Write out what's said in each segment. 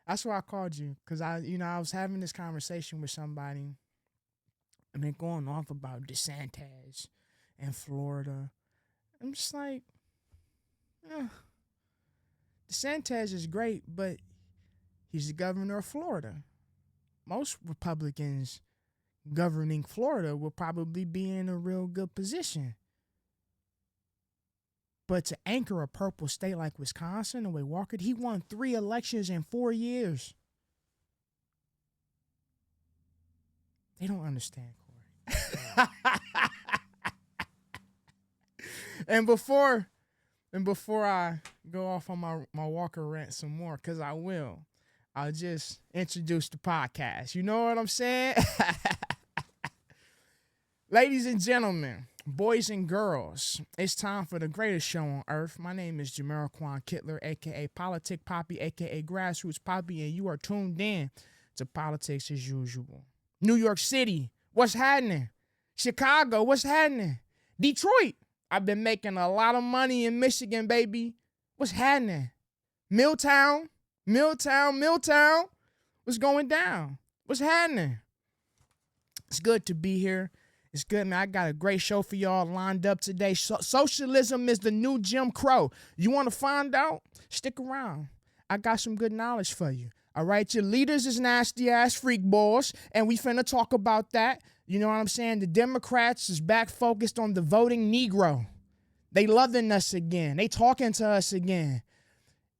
That's why I called you, because I was having this conversation with somebody, and they're going off about DeSantis and Florida. I'm just like, eh, DeSantis is great, but he's the governor of Florida. Most Republicans governing Florida will probably be in a real good position. But to anchor a purple state like Wisconsin, the way Walker, he won 3 elections in 4 years. They don't understand, Corey. and before I go off on my Walker rant some more, because I will, I'll just introduce the podcast. You know what I'm saying? Ladies and gentlemen, boys and girls, it's time for the greatest show on earth. My name is Jamiroquan Kittler, a.k.a. Politic Poppy, a.k.a. Grassroots Poppy, and you are tuned in to Politics as Usual. New York City, what's happening? Chicago, what's happening? Detroit, I've been making a lot of money in Michigan, baby. What's happening? Milltown, what's going down? What's happening? It's good to be here. It's good, man. I got a great show for y'all lined up today. Socialism is the new Jim Crow. You want to find out? Stick around. I got some good knowledge for you. All right, your leaders is nasty ass freak balls, and we finna talk about that. You know what I'm saying? The Democrats is back focused on the voting Negro. They loving us again. They talking to us again.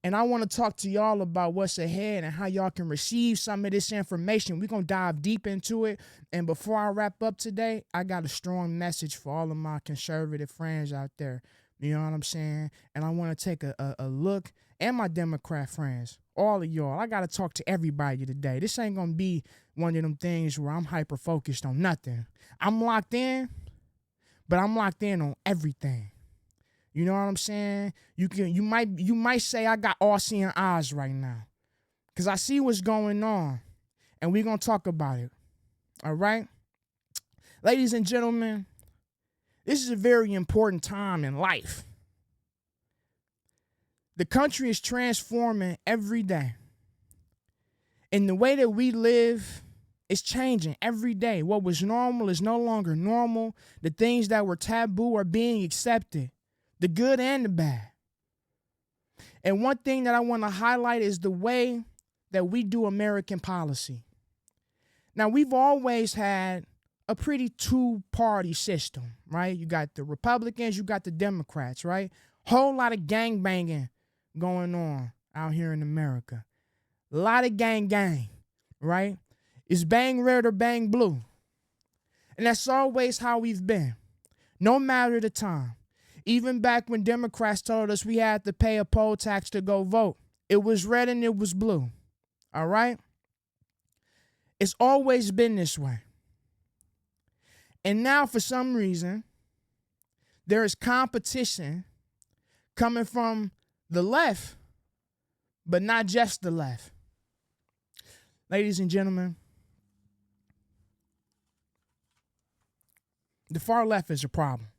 And I want to talk to y'all about what's ahead and how y'all can receive some of this information. We're going to dive deep into it. And before I wrap up today, I got a strong message for all of my conservative friends out there. You know what I'm saying? And I want to take a look, and my Democrat friends, all of y'all. I got to talk to everybody today. This ain't going to be one of them things where I'm hyper-focused on nothing. I'm locked in, but I'm locked in on everything. You know what I'm saying? You might say I got all-seeing eyes right now, because I see what's going on, and we're going to talk about it. All right? Ladies and gentlemen, this is a very important time in life. The country is transforming every day. And the way that we live is changing every day. What was normal is no longer normal. The things that were taboo are being accepted. The good and the bad. And one thing that I want to highlight is the way that we do American policy. Now, we've always had a pretty two-party system, right? You got the Republicans, you got the Democrats, right? Whole lot of gangbanging going on out here in America. A lot of gang, right? It's bang red or bang blue. And that's always how we've been, no matter the time. Even back when Democrats told us we had to pay a poll tax to go vote, it was red and it was blue. All right? It's always been this way. And now, for some reason, there is competition coming from the left, but not just the left. Ladies and gentlemen, the far left is a problem.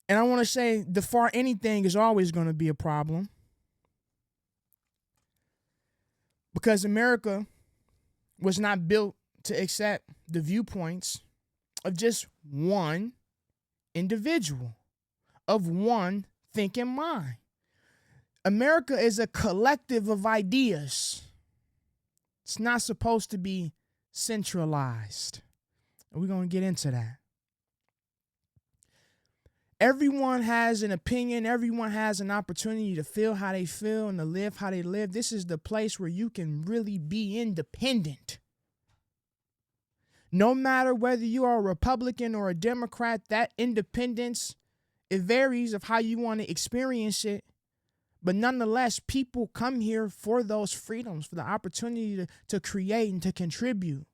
And I want to say the far anything is always going to be a problem, because America was not built to accept the viewpoints of just one individual, of one thinking mind. America is a collective of ideas. It's not supposed to be centralized. And we're going to get into that. Everyone has an opinion. Everyone has an opportunity to feel how they feel and to live how they live. This is the place where you can really be independent. No matter whether you are a Republican or a Democrat, that independence, it varies of how you want to experience it. But nonetheless, people come here for those freedoms, for the opportunity to create and to contribute.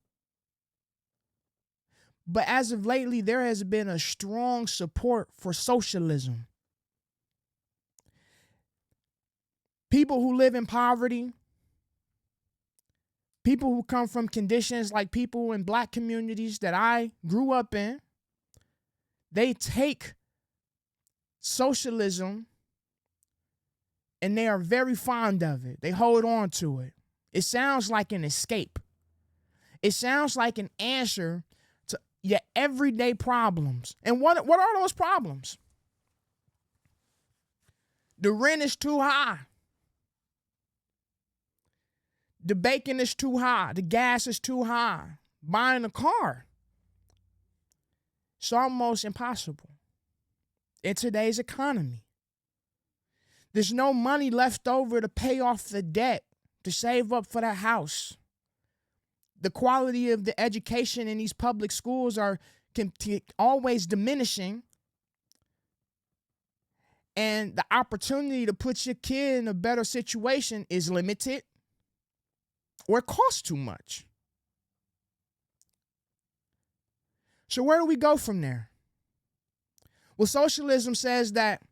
But as of lately, there has been a strong support for socialism. People who live in poverty, people who come from conditions like people in black communities that I grew up in, they take socialism and they are very fond of it. They hold on to it. It sounds like an escape. It sounds like an answer to your everyday problems. And what are those problems? The rent is too high. The bacon is too high. The gas is too high. Buying a car, it's almost impossible in today's economy. There's no money left over to pay off the debt, to save up for that house. The quality of the education in these public schools are always diminishing. And the opportunity to put your kid in a better situation is limited, or it costs too much. So where do we go from there? Well, socialism says that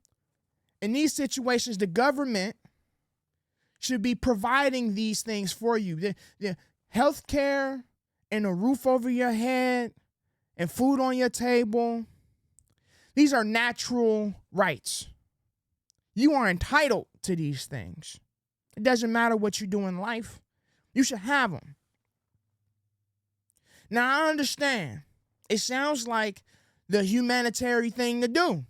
in these situations, the government should be providing these things for you. The health care and a roof over your head and food on your table. These are natural rights. You are entitled to these things. It doesn't matter what you do in life. You should have them. Now, I understand. It sounds like the humanitarian thing to do.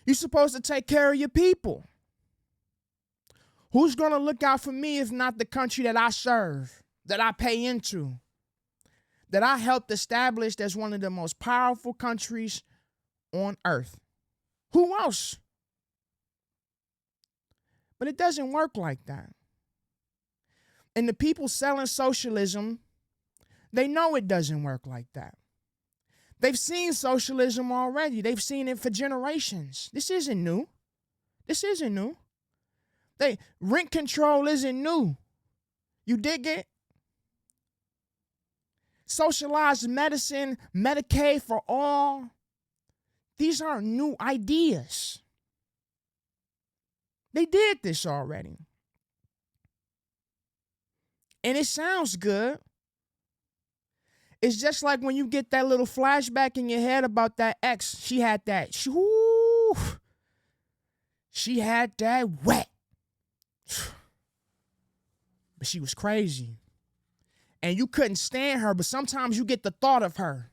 You're supposed to take care of your people. Who's going to look out for me if not the country that I serve, that I pay into, that I helped establish as one of the most powerful countries on earth? Who else? But it doesn't work like that. And the people selling socialism, they know it doesn't work like that. They've seen socialism already. They've seen it for generations. This isn't new. This isn't new. Rent control isn't new. You dig it? Socialized medicine, Medicaid for all. These aren't new ideas. They did this already. And it sounds good. It's just like when you get that little flashback in your head about that ex. She had that. She had that wet. But she was crazy. And you couldn't stand her, but sometimes you get the thought of her.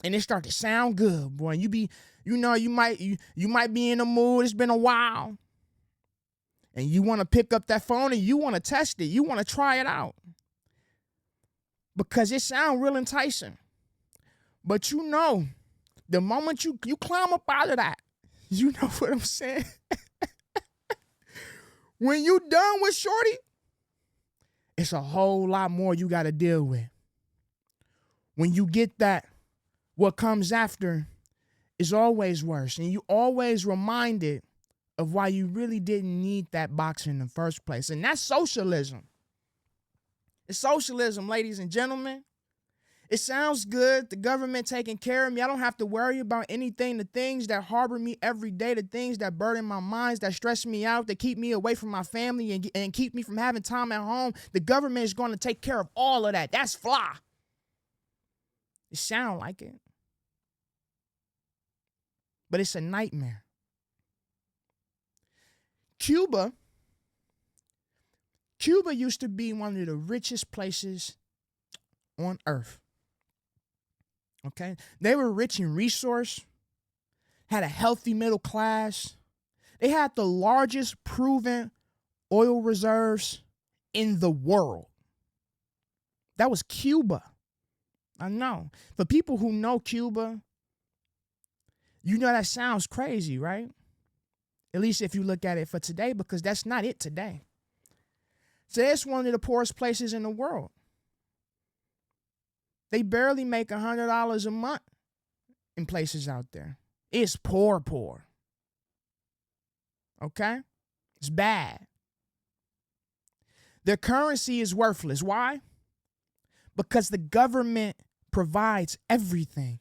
And it started to sound good, boy. You might be in a mood. It's been a while. And you want to pick up that phone and you want to test it. You want to try it out. Because it sounds real enticing. But the moment you climb up out of that, you know what I'm saying? When you done with shorty, it's a whole lot more you got to deal with. When you get that, what comes after is always worse. And you always reminded of why you really didn't need that box in the first place. And that's socialism. It's socialism, ladies and gentlemen. It sounds good. The government taking care of me. I don't have to worry about anything. The things that harbor me every day, the things that burden my minds, that stress me out, that keep me away from my family and keep me from having time at home. The government is going to take care of all of that. That's fly. It sounds like it. But it's a nightmare. Cuba used to be one of the richest places on earth. Okay? They were rich in resource, had a healthy middle class. They had the largest proven oil reserves in the world. That was Cuba. I know. For people who know Cuba, you know that sounds crazy, right? At least if you look at it for today, because that's not it today. So it's one of the poorest places in the world. They barely make $100 a month in places out there. It's poor. Okay? It's bad. Their currency is worthless. Why? Because the government provides everything.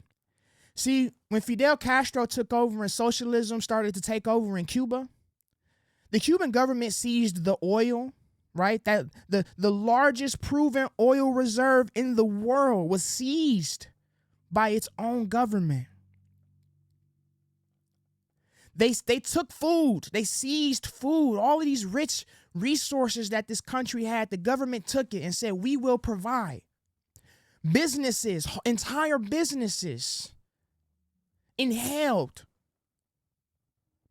See, when Fidel Castro took over and socialism started to take over in Cuba, the Cuban government seized the oil, right? That the largest proven oil reserve in the world was seized by its own government. They took food. They seized food. All of these rich resources that this country had, the government took it and said, we will provide. Businesses, entire businesses, inhaled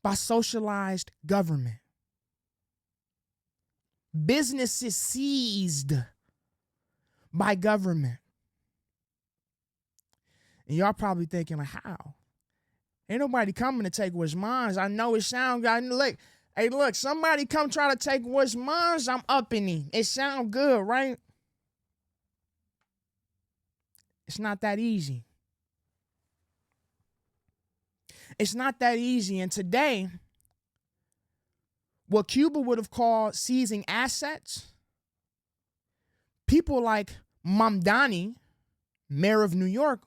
by socialized government. Businesses seized by government. And y'all probably thinking, like, how? Ain't nobody coming to take what's mine. I know it sound good. Look, somebody come try to take what's mine, I'm upping him. It sound good, right? It's not that easy. It's not that easy. And today, what Cuba would have called seizing assets, people like Mamdani, mayor of New York,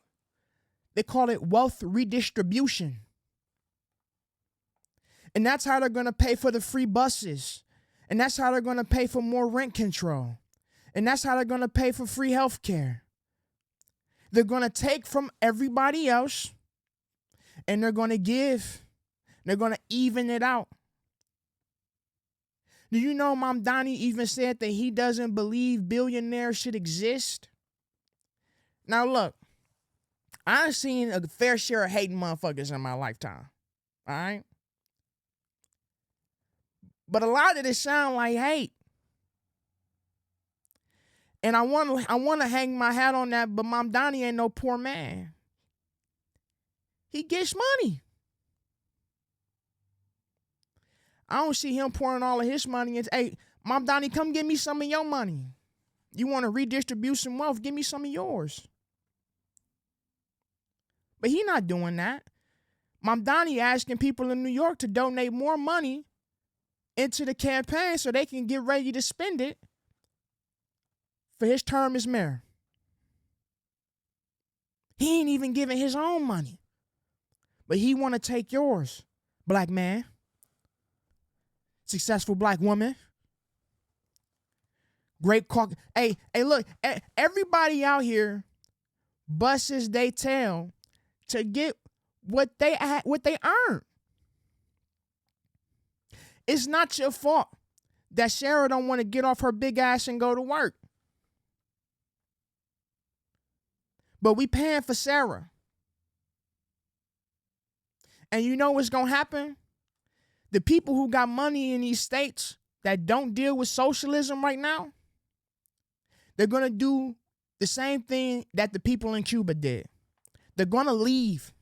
they call it wealth redistribution. And that's how they're going to pay for the free buses. And that's how they're going to pay for more rent control. And that's how they're going to pay for free health care. They're going to take from everybody else and they're going to give. They're going to even it out. Do you know Mamdani even said that he doesn't believe billionaires should exist? Now look, I've seen a fair share of hating motherfuckers in my lifetime. All right? But a lot of this sound like hate. And I want to hang my hat on that, but Mamdani ain't no poor man. He gets money. I don't see him pouring all of his money into, hey, Mamdani, come give me some of your money. You want to redistribute some wealth, give me some of yours. But he not doing that. Mamdani asking people in New York to donate more money into the campaign so they can get ready to spend it for his term as mayor. He ain't even giving his own money. But he want to take yours, black man. Successful black woman. Great caucus. Hey, look, everybody out here busts they tail to get what they earn. It's not your fault that Sarah don't want to get off her big ass and go to work. But we paying for Sarah. And you know what's going to happen? The people who got money in these states that don't deal with socialism right now, they're going to do the same thing that the people in Cuba did. They're going to leave.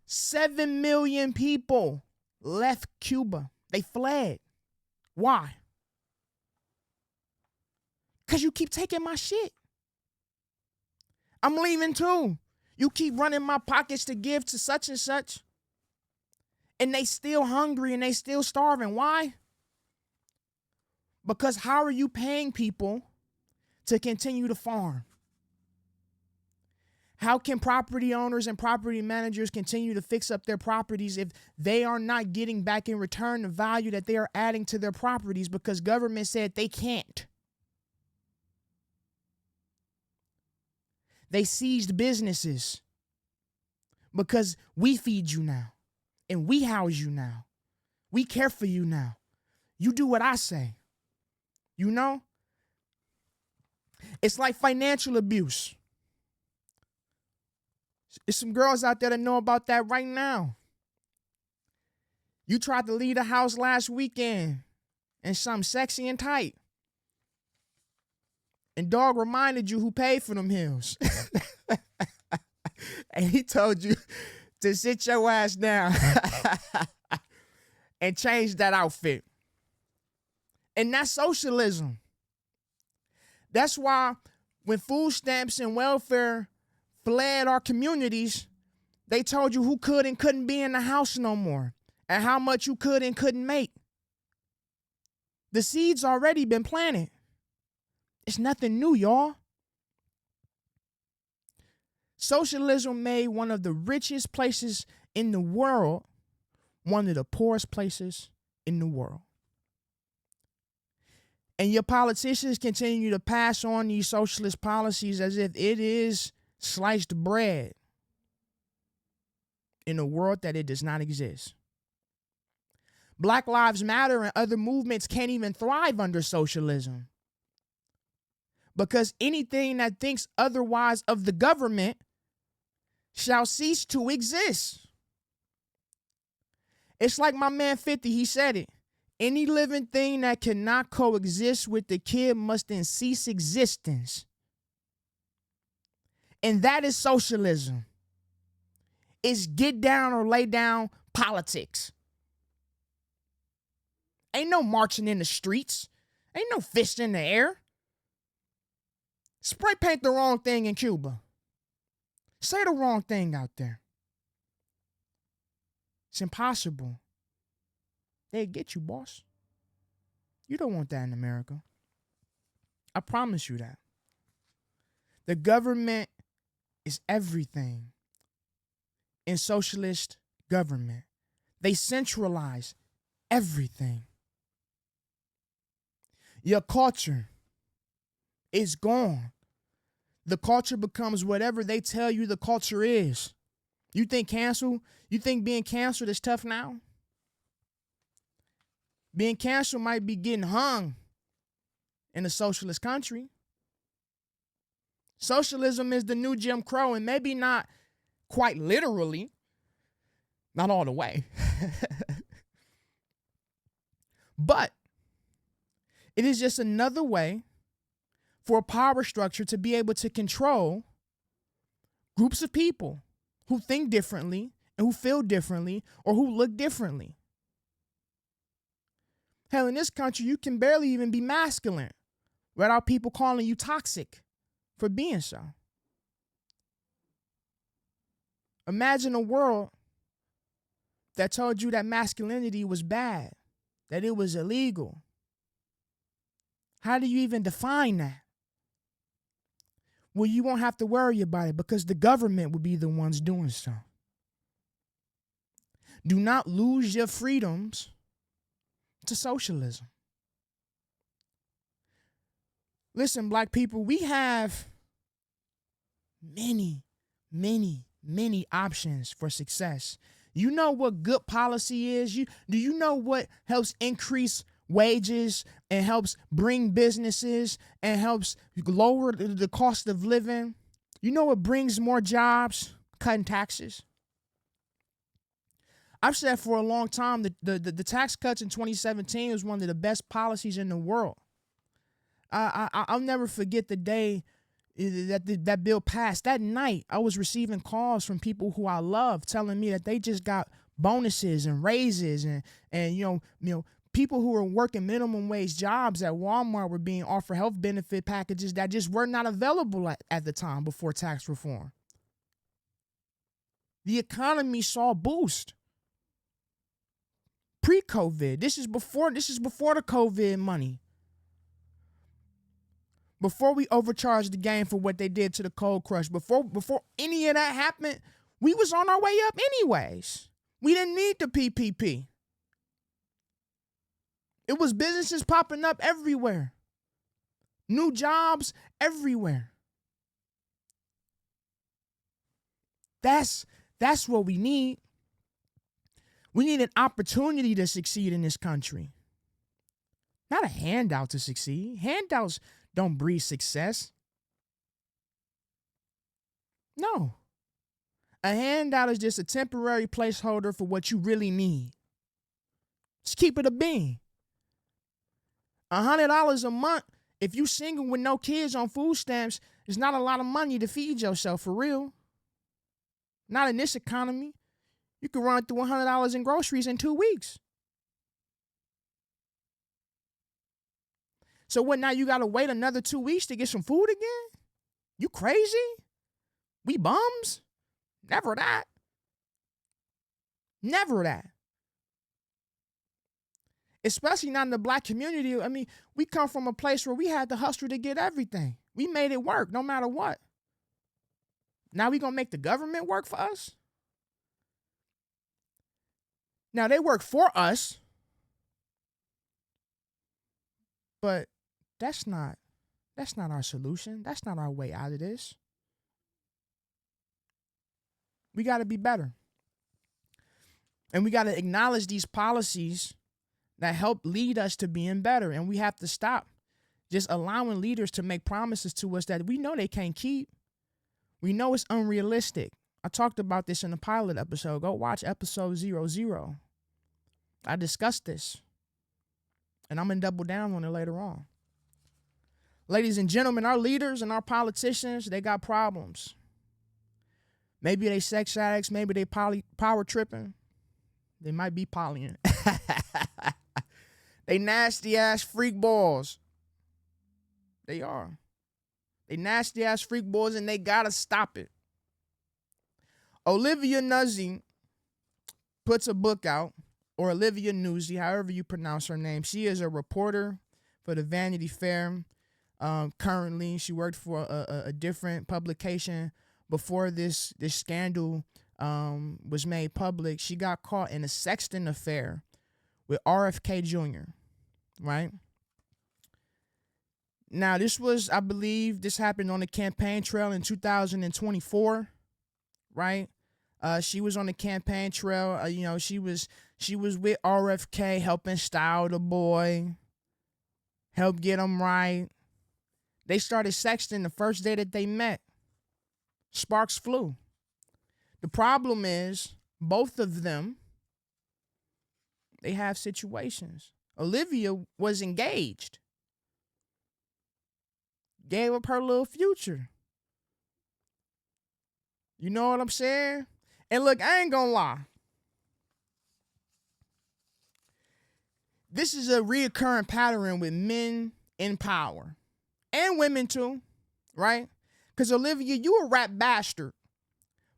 7 million people left Cuba. They fled. Why? Because you keep taking my shit. I'm leaving too. You keep running my pockets to give to such and such. And they still hungry and they still starving. Why? Because how are you paying people to continue to farm? How can property owners and property managers continue to fix up their properties if they are not getting back in return the value that they are adding to their properties because government said they can't? They seized businesses because we feed you now and we house you now. We care for you now. You do what I say. You know? It's like financial abuse. There's some girls out there that know about that right now. You tried to leave the house last weekend in something sexy and tight. And dog reminded you who paid for them heels. And he told you to sit your ass down and change that outfit. And that's socialism. That's why when food stamps and welfare fled our communities, they told you who could and couldn't be in the house no more and how much you could and couldn't make. The seeds already been planted. It's nothing new, y'all. Socialism made one of the richest places in the world one of the poorest places in the world. And your politicians continue to pass on these socialist policies as if it is sliced bread. in a world that it does not exist. Black Lives Matter and other movements can't even thrive under socialism, because anything that thinks otherwise of the government shall cease to exist. It's like my man 50, he said it. Any living thing that cannot coexist with the kid must then cease existence. And that is socialism. It's get down or lay down politics. Ain't no marching in the streets. Ain't no fist in the air. Spray paint the wrong thing in Cuba. Say the wrong thing out there. It's impossible. They'd get you, boss. You don't want that in America. I promise you that. The government is everything in socialist government. They centralize everything. Your culture is gone. The culture becomes whatever they tell you the culture is. You think being canceled is tough now? Being canceled might be getting hung in a socialist country. Socialism is the new Jim Crow, and maybe not quite literally, not all the way. But it is just another way for a power structure to be able to control groups of people who think differently and who feel differently or who look differently. Hell, in this country, you can barely even be masculine without people calling you toxic for being so. Imagine a world that told you that masculinity was bad, that it was illegal. How do you even define that? Well, you won't have to worry about it because the government will be the ones doing so. Do not lose your freedoms to socialism. Listen, black people, we have many, many, many options for success. You know what good policy is? Do you know what helps increase wages and helps bring businesses and helps lower the cost of living? You know what brings more jobs? Cutting taxes. I've said for a long time that the tax cuts in 2017 was one of the best policies in the world. I'll never forget the day that bill passed. That night, I was receiving calls from people who I love telling me that they just got bonuses and raises and you know people who were working minimum wage jobs at Walmart were being offered health benefit packages that just were not available at the time before tax reform. The economy saw a boost. Pre-COVID. This is before the COVID money. Before we overcharged the game for what they did to the cold crush, before any of that happened, we was on our way up anyways. We didn't need the PPP. It was businesses popping up everywhere. New jobs everywhere. That's what we need. We need an opportunity to succeed in this country. Not a handout to succeed. Handouts don't breed success. No. A handout is just a temporary placeholder for what you really need. Just keep it a bean. $100 a month, if you single with no kids on food stamps, is not a lot of money to feed yourself for real. Not in this economy. You can run through $100 in groceries in 2 weeks. So what, now you got to wait another 2 weeks to get some food again? You crazy? We bums? Never that. Never that. Especially not in the black community. I mean, we come from a place where we had to hustle to get everything. We made it work no matter what. Now we going to make the government work for us? Now they work for us, but that's not our solution. That's not our way out of this. We got to be better. And we got to acknowledge these policies that help lead us to being better. And we have to stop just allowing leaders to make promises to us that we know they can't keep. We know it's unrealistic. I talked about this in the pilot episode. Go watch episode 00. I discussed this. And I'm going to double down on it later on. Ladies and gentlemen, our leaders and our politicians, they got problems. Maybe they sex addicts. Maybe they power tripping. They might be polying. They nasty ass freak balls. They are. They nasty ass freak balls, and they gotta stop it. Olivia Nuzzi puts a book out, or Olivia Nuzzi, however you pronounce her name. She is a reporter for the Vanity Fair. Currently, she worked for a different publication before this scandal was made public. She got caught in a sexting affair with RFK Jr., right? Now, I believe this happened on the campaign trail in 2024, right? She was on the campaign trail. She was with RFK, helping style the boy, help get him right. They started sexting the first day that they met. Sparks flew. The problem is, both of them, they have situations. Olivia was engaged. Gave up her little future. You know what I'm saying? And look, I ain't gonna lie. This is a reoccurring pattern with men in power. And women too, right? Because Olivia, you a rap bastard.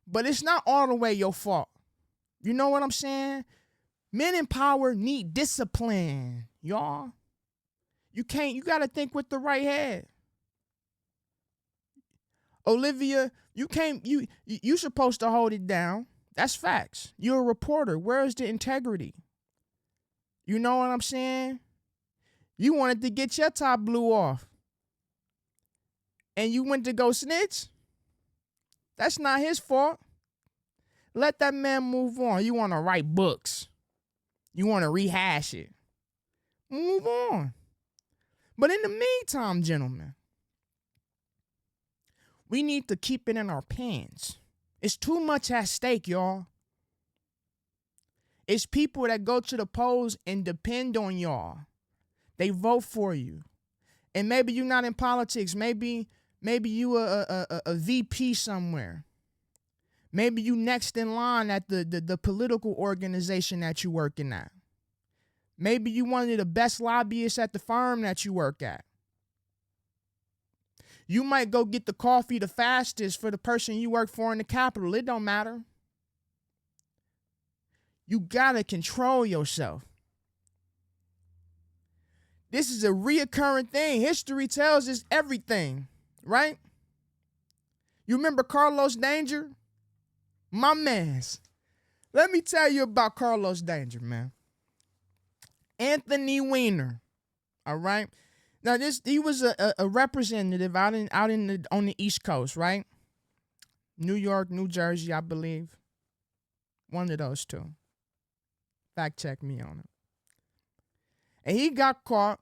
But it's not all the way your fault. You know what I'm saying? Men in power need discipline, y'all. You gotta think with the right head. Olivia, you supposed to hold it down. That's facts. You're a reporter. Where is the integrity? You know what I'm saying? You wanted to get your top blew off. And you went to go snitch? That's not his fault. Let that man move on. You want to write books. You want to rehash it. Move on. But in the meantime, gentlemen, we need to keep it in our pants. It's too much at stake, y'all. It's people that go to the polls and depend on y'all. They vote for you. And maybe you're not in politics. Maybe you a VP somewhere. Maybe you next in line at the political organization that you're working at. Maybe you one of the best lobbyists at the firm that you work at. You might go get the coffee the fastest for the person you work for in the Capitol. It don't matter. You gotta control yourself. This is a reoccurring thing. History tells us everything, right? You remember Carlos Danger? My mans. Let me tell you about Carlos Danger, man. Anthony Weiner, all right? Now, he was a representative out on the East Coast, right? New York, New Jersey, I believe. One of those two. Fact check me on it. And he got caught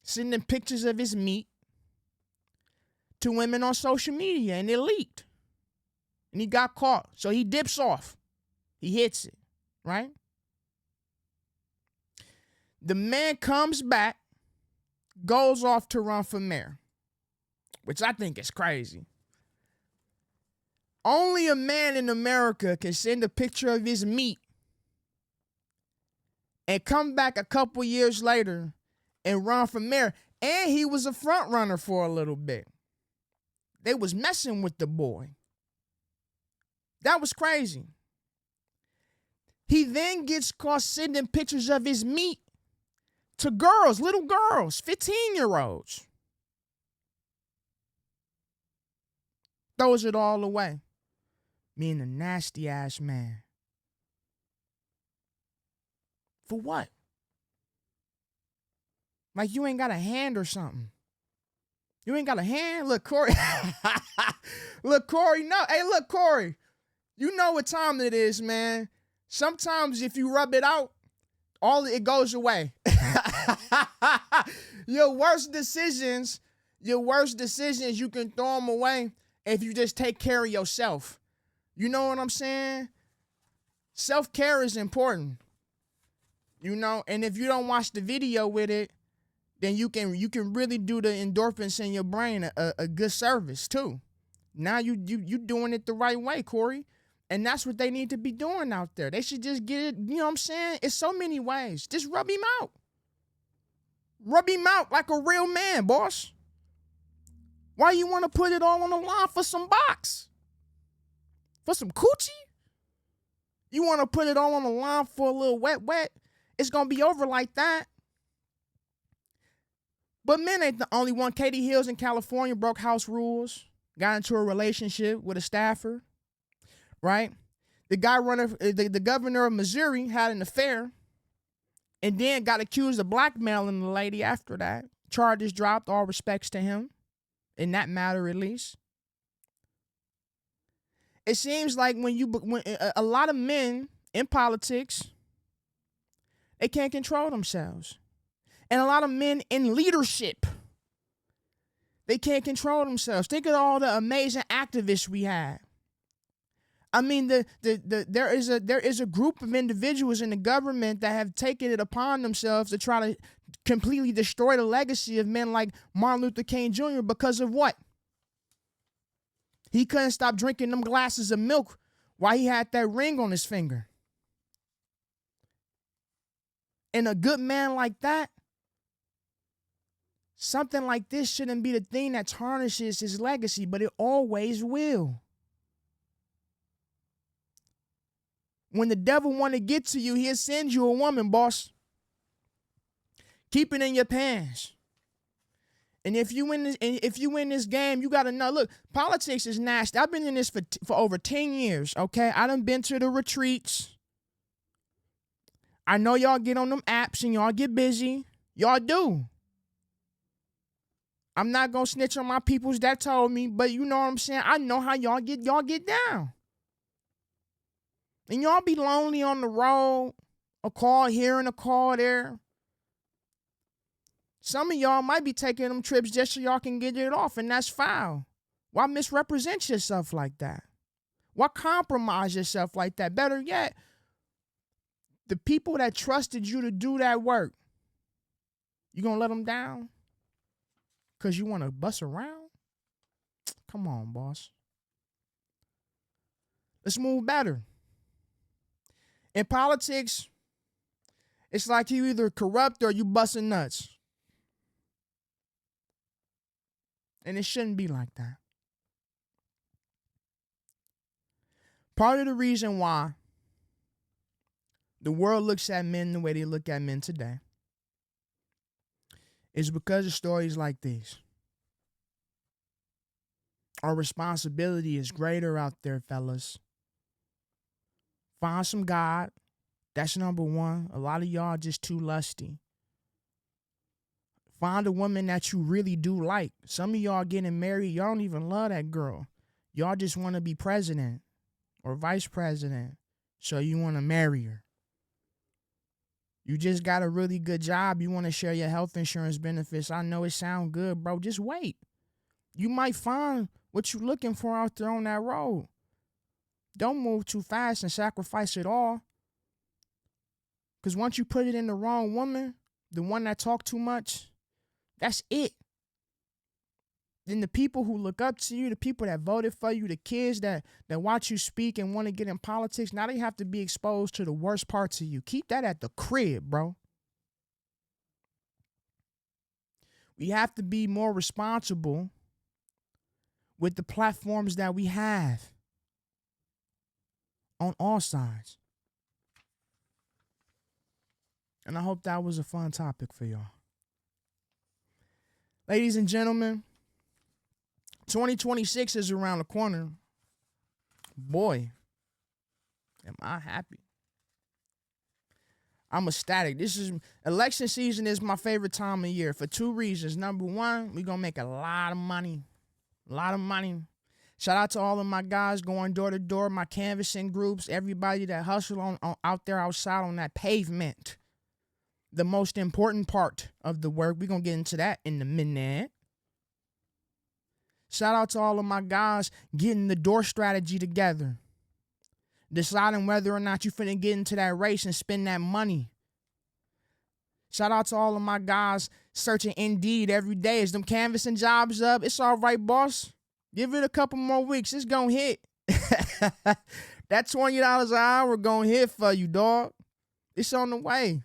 sending pictures of his meat to women on social media, and it leaked. And he got caught. So he dips off. He hits it, right? The man comes back, goes off to run for mayor, which I think is crazy. Only a man in America can send a picture of his meat and come back a couple years later and run for mayor. And he was a front runner for a little bit. They was messing with the boy. That was crazy. He then gets caught sending pictures of his meat to girls, little girls, 15-year-olds. Throws it all away. Being a nasty ass man. For what? Like you ain't got a hand or something. You ain't got a hand? Look, Corey. Look, Corey. No. Hey, look, Corey. You know what time it is, man. Sometimes if you rub it out, it goes away. Your worst decisions, you can throw them away if you just take care of yourself. You know what I'm saying? Self-care is important. And if you don't watch the video with it, then you can really do the endorphins in your brain a good service too. Now you doing it the right way, Corey. And that's what they need to be doing out there. They should just get it, you know what I'm saying? It's so many ways. Just rub him out. Rub him out like a real man, boss. Why you want to put it all on the line for some box? For some coochie? You want to put it all on the line for a little wet? It's going to be over like that. But men ain't the only one. Katie Hills in California broke house rules, got into a relationship with a staffer, right? The governor of Missouri had an affair and then got accused of blackmailing the lady after that. Charges dropped, all respects to him, in that matter at least. It seems like when a lot of men in politics, they can't control themselves. And a lot of men in leadership, they can't control themselves. Think of all the amazing activists we have. I mean, there is a group of individuals in the government that have taken it upon themselves to try to completely destroy the legacy of men like Martin Luther King Jr. because of what? He couldn't stop drinking them glasses of milk while he had that ring on his finger. And a good man like that, something like this shouldn't be the thing that tarnishes his legacy, but it always will. When the devil want to get to you, he'll send you a woman, boss. Keep it in your pants. And if you win this game, you gotta know. Look, politics is nasty. I've been in this for over 10 years. Okay, I done been to the retreats. I know y'all get on them apps and y'all get busy. Y'all do. I'm not gonna snitch on my peoples that told me, but you know what I'm saying. I know how y'all get down. And y'all be lonely on the road, a call here and a call there. Some of y'all might be taking them trips just so y'all can get it off, and that's foul. Why misrepresent yourself like that? Why compromise yourself like that? Better yet, the people that trusted you to do that work, you gonna let them down? Because you want to bust around? Come on, boss. Let's move better. In politics, it's like you either corrupt or you busting nuts. And it shouldn't be like that. Part of the reason why the world looks at men the way they look at men today is because of stories like these. Our responsibility is greater out there, fellas. Find some God. That's number one. A lot of y'all just too lusty. Find a woman that you really do like. Some of y'all getting married, y'all don't even love that girl. Y'all just want to be president or vice president, so you want to marry her. You just got a really good job. You want to share your health insurance benefits. I know it sounds good, bro. Just wait. You might find what you're looking for out there on that road. Don't move too fast and sacrifice it all. Because once you put it in the wrong woman, the one that talk too much, that's it. Then the people who look up to you, the people that voted for you, the kids that watch you speak and want to get in politics, now they have to be exposed to the worst parts of you. Keep that at the crib, bro. We have to be more responsible with the platforms that we have on all sides. And I hope that was a fun topic for y'all. Ladies and gentlemen, 2026 is around the corner. Boy, am I happy. I'm ecstatic. Election season is my favorite time of year for two reasons. Number one, we're going to make a lot of money. A lot of money. Shout out to all of my guys going door to door, my canvassing groups, everybody that hustle on out there outside on that pavement. The most important part of the work. We're going to get into that in a minute. Shout out to all of my guys getting the door strategy together. Deciding whether or not you finna get into that race and spend that money. Shout out to all of my guys searching Indeed every day. Is them canvassing jobs up? It's all right, boss. Give it a couple more weeks. It's gonna hit. That $20 an hour gonna hit for you, dog. It's on the way.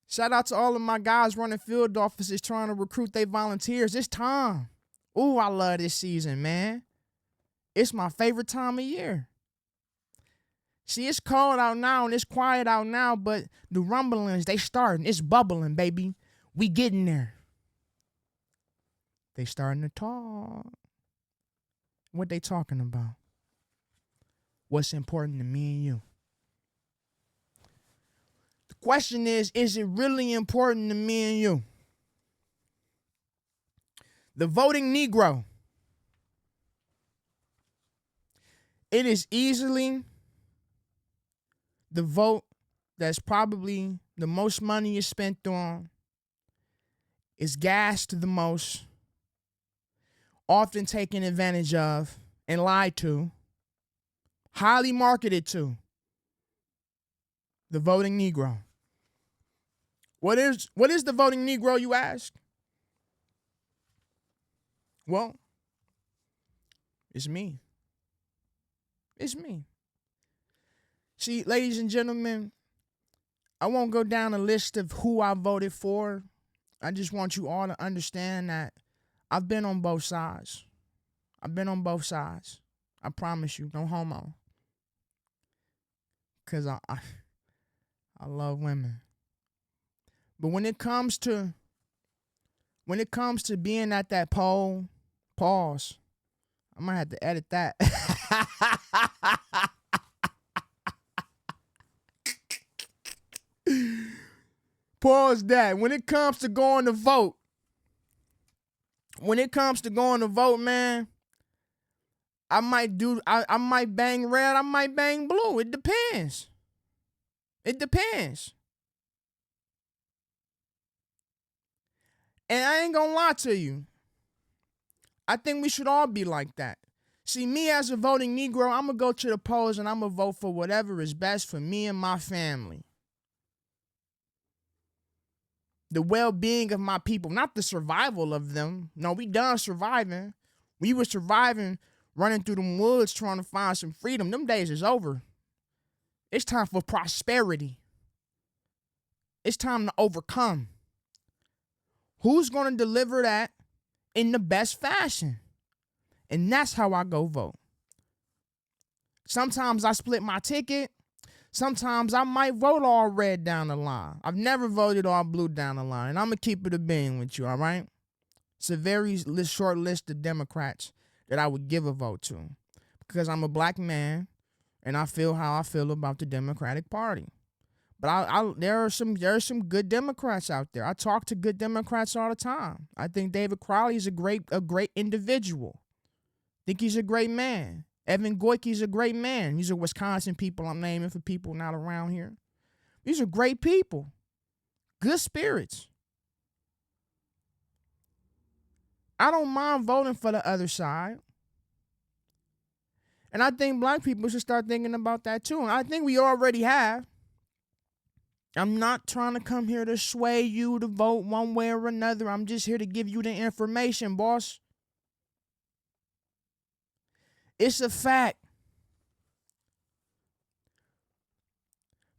Shout out to all of my guys running field offices trying to recruit their volunteers. It's time. Ooh, I love this season, man. It's my favorite time of year. See, it's cold out now and it's quiet out now, but the rumblings, they starting. It's bubbling, baby. We getting there. They starting to talk. What they talking about? What's important to me and you? The question is it really important to me and you? The voting Negro. It is easily the vote that's probably the most money is spent on, is gassed the most, often taken advantage of and lied to, highly marketed to. The voting Negro. What is the voting Negro, you ask? Well, it's me. It's me. See, ladies and gentlemen, I won't go down a list of who I voted for. I just want you all to understand that I've been on both sides. I've been on both sides. I promise you, no homo. Because I love women. But when it comes to being at that poll, pause. I might have to edit that. Pause that. When it comes to going to vote, man, I might bang red, I might bang blue. It depends. And I ain't gonna lie to you. I think we should all be like that. See, me as a voting Negro, I'm gonna go to the polls and I'm gonna vote for whatever is best for me and my family. The well-being of my people, not the survival of them. No, we done surviving. We were surviving, running through them woods trying to find some freedom. Them days is over. It's time for prosperity. It's time to overcome. Who's going to deliver that in the best fashion? And that's how I go vote. Sometimes I split my ticket. Sometimes I might vote all red down the line. I've never voted all blue down the line. And I'm going to keep it a bean with you, all right? It's a very short list of Democrats that I would give a vote to. Because I'm a black man and I feel how I feel about the Democratic Party. But there are some good Democrats out there. I talk to good Democrats all the time. I think David Crowley is a great individual. I think he's a great man. Evan Goyke's a great man. These are Wisconsin people I'm naming for people not around here. These are great people. Good spirits. I don't mind voting for the other side. And I think black people should start thinking about that too. And I think we already have. I'm not trying to come here to sway you to vote one way or another. I'm just here to give you the information, boss. It's a fact.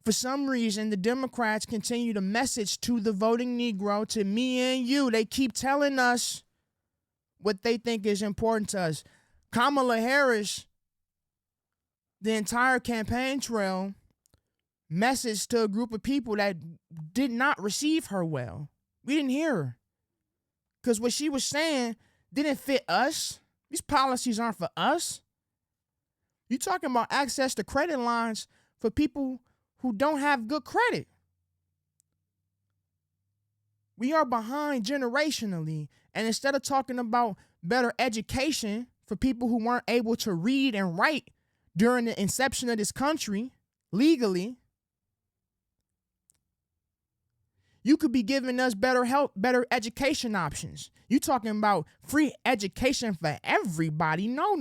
For some reason, the Democrats continue to message to the voting Negro, to me and you. They keep telling us what they think is important to us. Kamala Harris, the entire campaign trail, messaged to a group of people that did not receive her well. We didn't hear her. Because what she was saying didn't fit us. These policies aren't for us. You're talking about access to credit lines for people who don't have good credit. We are behind generationally. And instead of talking about better education for people who weren't able to read and write during the inception of this country legally. You could be giving us better health, better education options. You talking about free education for everybody? No.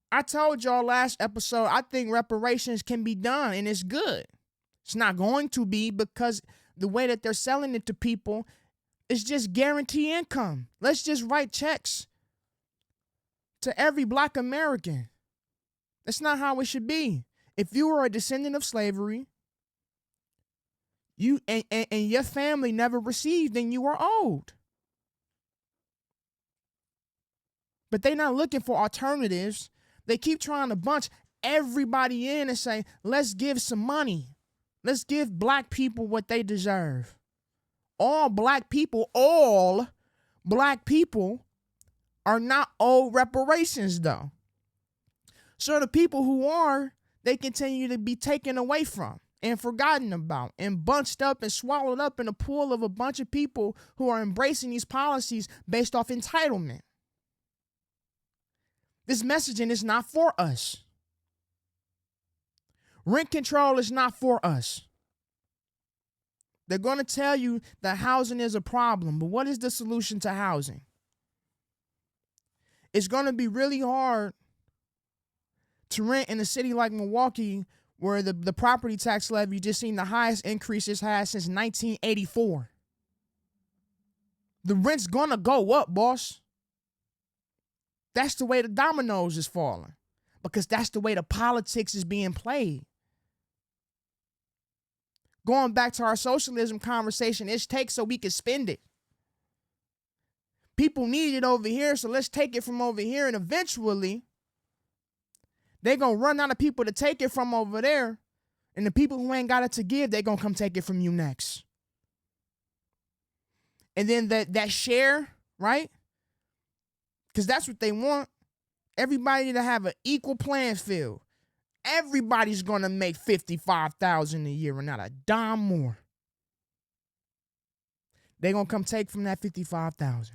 I told y'all last episode, I think reparations can be done and it's good. It's not going to be because the way that they're selling it to people is just guarantee income. Let's just write checks to every Black American. That's not how it should be. If you were a descendant of slavery, you and your family never received, then you are owed. But they're not looking for alternatives. They keep trying to bunch everybody in and say, let's give some money. Let's give Black people what they deserve. All Black people are not owed reparations, though. So the people who are, they continue to be taken away from and forgotten about and bunched up and swallowed up in a pool of a bunch of people who are embracing these policies based off entitlement. This messaging is not for us. Rent control is not for us. They're going to tell you that housing is a problem, but what is the solution to housing? It's going to be really hard to rent in a city like Milwaukee, where the property tax levy just seen the highest increase it's had since 1984. The rent's going to go up, boss. That's the way the dominoes is falling, because that's the way the politics is being played. Going back to our socialism conversation, it's take so we can spend it. People need it over here, so let's take it from over here, and eventually they're going to run out of people to take it from over there, and the people who ain't got it to give, they're going to come take it from you next. And then that share, right? Because that's what they want. Everybody to have an equal playing field. Everybody's going to make $55,000 a year and not a dime more. They're going to come take from that $55,000.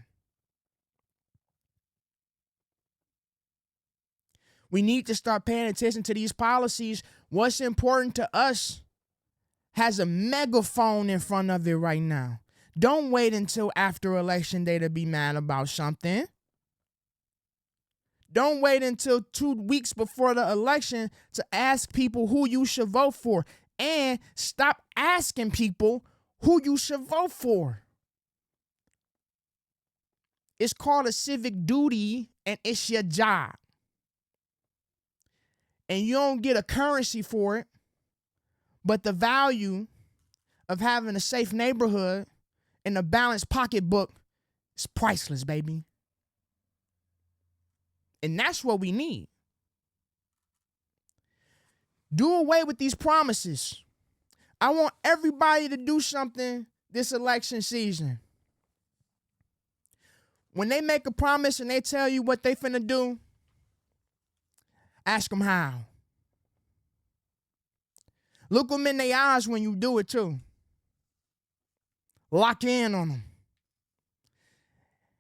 We need to start paying attention to these policies. What's important to us has a megaphone in front of it right now. Don't wait until after election day to be mad about something. Don't wait until 2 weeks before the election to ask people who you should vote for. And stop asking people who you should vote for. It's called a civic duty, and it's your job. And you don't get a currency for it, but the value of having a safe neighborhood and a balanced pocketbook is priceless, baby. And that's what we need. Do away with these promises. I want everybody to do something this election season. When they make a promise and they tell you what they finna do, ask them how. Look them in their eyes when you do it too. Lock in on them.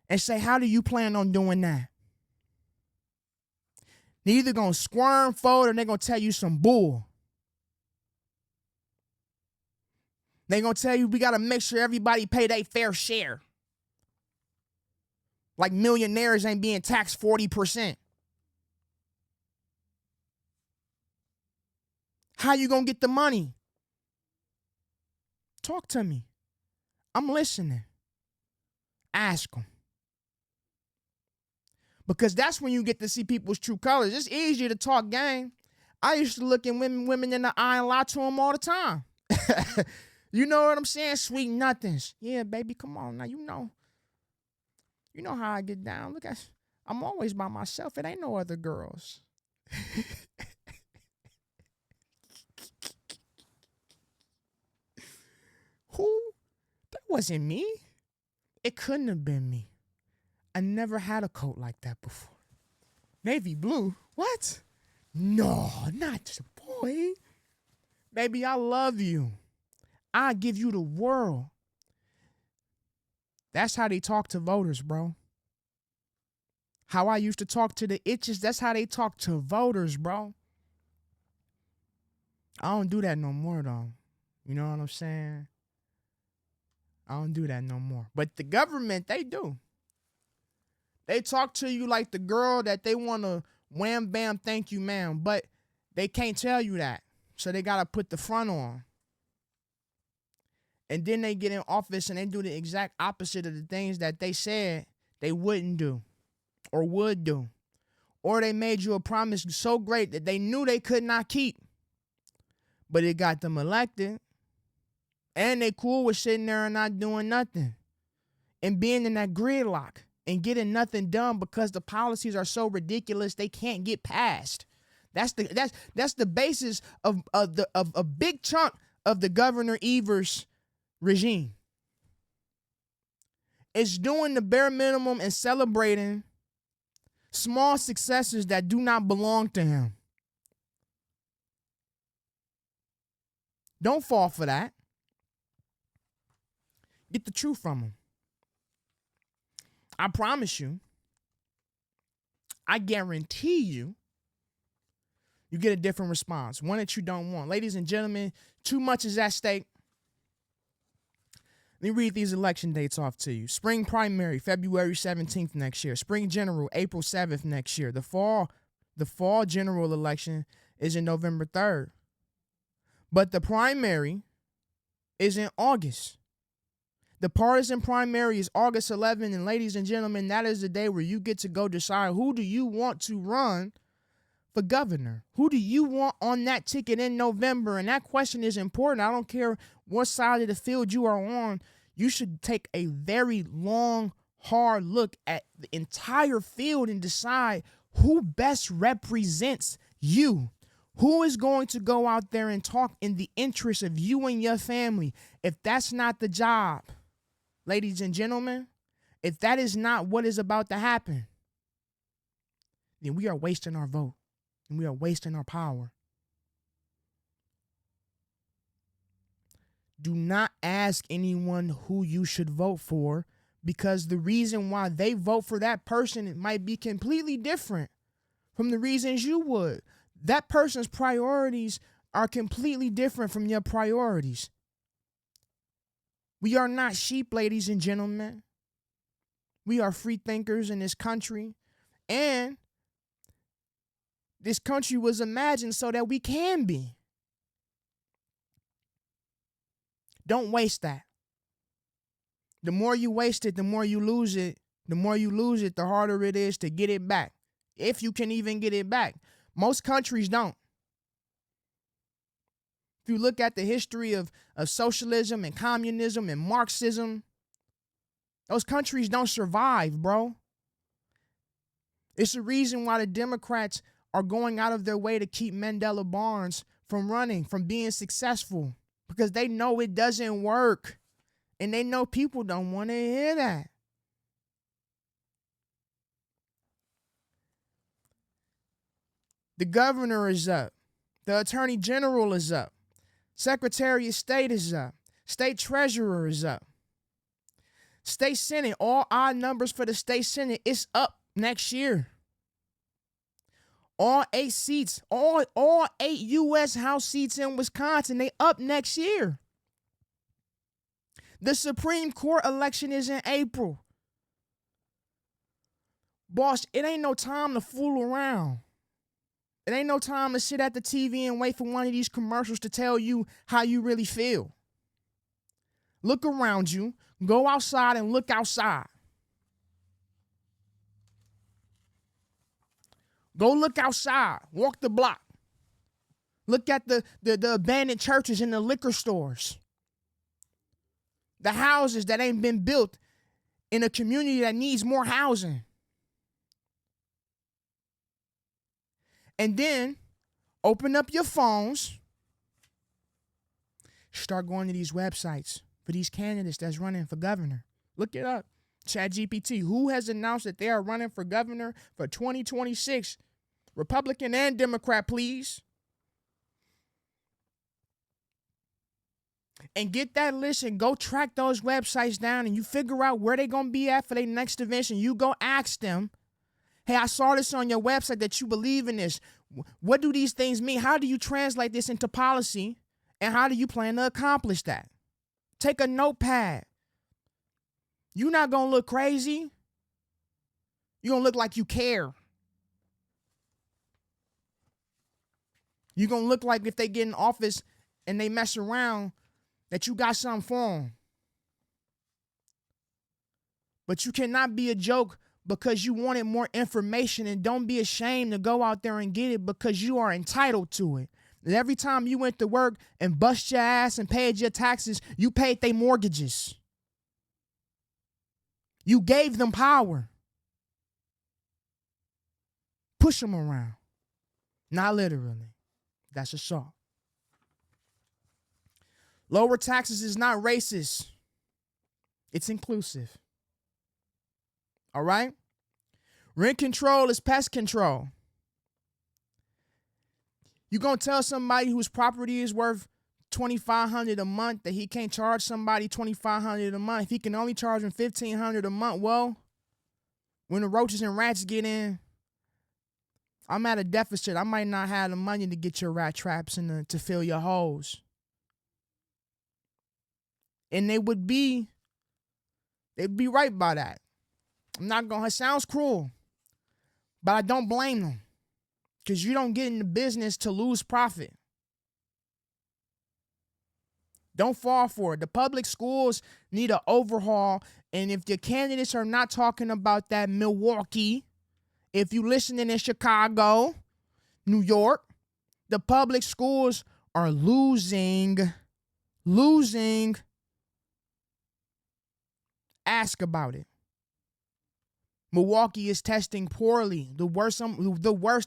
And say, how do you plan on doing that? They're either going to squirm, fold, or they're going to tell you some bull. They're going to tell you we got to make sure everybody pay their fair share. Like millionaires ain't being taxed 40%. How you going to get the money? Talk to me. I'm listening. Ask them. Because that's when you get to see people's true colors. It's easier to talk game. I used to look at women in the eye and lie to them all the time. You know what I'm saying? Sweet nothings. Yeah, baby, come on now. You know how I get down. Look, I'm always by myself. It ain't no other girls. Who? That wasn't me. It couldn't have been me. I never had a coat like that before. Navy blue? What? No, not the boy. Baby, I love you. I give you the world. That's how they talk to voters, bro. How I used to talk to the itches, that's how they talk to voters, bro. I don't do that no more, though. You know what I'm saying? I don't do that no more. But the government, they do. They talk to you like the girl that they want to wham, bam, thank you, ma'am. But they can't tell you that. So they got to put the front on. And then they get in office and they do the exact opposite of the things that they said they wouldn't do or would do. Or they made you a promise so great that they knew they could not keep. But it got them elected. And they cool with sitting there and not doing nothing. And being in that gridlock and getting nothing done because the policies are so ridiculous they can't get passed. That's the basis of a big chunk of the Governor Evers regime. It's doing the bare minimum and celebrating small successes that do not belong to him. Don't fall for that. Get the truth from him. I promise you, I guarantee you, you get a different response, one that you don't want. Ladies and gentlemen, too much is at stake. Let me read these election dates off to you. Spring primary, February 17th next year. Spring general, April 7th next year. The fall general election is in November 3rd. But the primary is in August. The partisan primary is August 11th, and ladies and gentlemen, that is the day where you get to go decide who do you want to run for governor. Who do you want on that ticket in November? And that question is important. I don't care what side of the field you are on. You should take a very long, hard look at the entire field and decide who best represents you. Who is going to go out there and talk in the interest of you and your family? If that's not the job, ladies and gentlemen, if that is not what is about to happen, then we are wasting our vote and we are wasting our power. Do not ask anyone who you should vote for, because the reason why they vote for that person might be completely different from the reasons you would. That person's priorities are completely different from your priorities. We are not sheep, ladies and gentlemen. We are free thinkers in this country. And this country was imagined so that we can be. Don't waste that. The more you waste it, the more you lose it. The more you lose it, the harder it is to get it back. If you can even get it back. Most countries don't. If you look at the history of socialism and communism and Marxism, those countries don't survive, bro. It's the reason why the Democrats are going out of their way to keep Mandela Barnes from running, from being successful, because they know it doesn't work. And they know people don't want to hear that. The governor is up. The attorney general is up. Secretary of State is up. State treasurer is up. State Senate, all odd numbers for the state Senate, is up next year. All 8 seats, all 8 U.S. House seats in Wisconsin, they up next year. The Supreme Court election is in April. Boss, it ain't no time to fool around. It ain't no time to sit at the TV and wait for one of these commercials to tell you how you really feel. Look around you. Go outside and look outside. Go look outside. Walk the block. Look at the abandoned churches and the liquor stores. The houses that ain't been built in a community that needs more housing. And then open up your phones. Start going to these websites for these candidates that's running for governor. Look it up. ChatGPT. Who has announced that they are running for governor for 2026? Republican and Democrat, please. and get that list and go track those websites down, and you figure out where they're going to be at for their next event, and you go ask them, hey, I saw this on your website that you believe in this. What do these things mean? How do you translate this into policy? And how do you plan to accomplish that? Take a notepad. You're not going to look crazy. You're going to look like you care. You're going to look like if they get in office and they mess around, that you got something for them. But you cannot be a joke because you wanted more information, and don't be ashamed to go out there and get it because you are entitled to it. And every time you went to work and bust your ass and paid your taxes, you paid their mortgages. You gave them power. Push them around. Not literally. That's assault. Lower taxes is not racist. It's inclusive. All right? Rent control is pest control. You going to tell somebody whose property is worth $2,500 a month that he can't charge somebody $2,500 a month if he can only charge them $1,500 a month? Well, when the roaches and rats get in, I'm at a deficit. I might not have the money to get your rat traps and to fill your holes. And they'd be right by that. I'm not going to, it sounds cruel, but I don't blame them, because you don't get in the business to lose profit. Don't fall for it. The public schools need an overhaul, and if the candidates are not talking about that, Milwaukee, if you listening in Chicago, New York, the public schools are losing. Ask about it. Milwaukee is testing poorly, the worst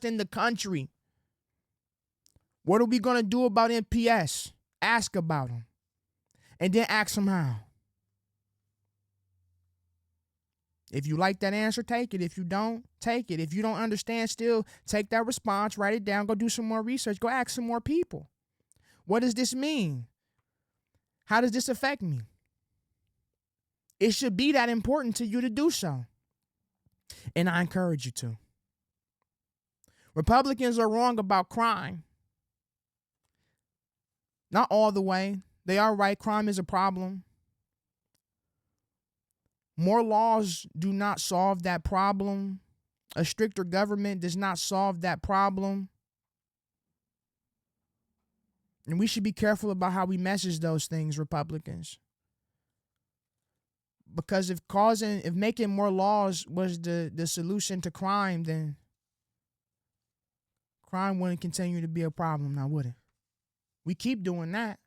in the country. What are we going to do about NPS? Ask about them. And then ask them how. If you like that answer, take it. If you don't, take it. If you don't understand still, take that response, write it down, go do some more research, go ask some more people. What does this mean? How does this affect me? It should be that important to you to do so. And I encourage you to. Republicans are wrong about crime. Not all the way. They are right. Crime is a problem. More laws do not solve that problem. A stricter government does not solve that problem. And we should be careful about how we message those things, Republicans. Because if making more laws was the solution to crime, then crime wouldn't continue to be a problem now, would it? We keep doing that.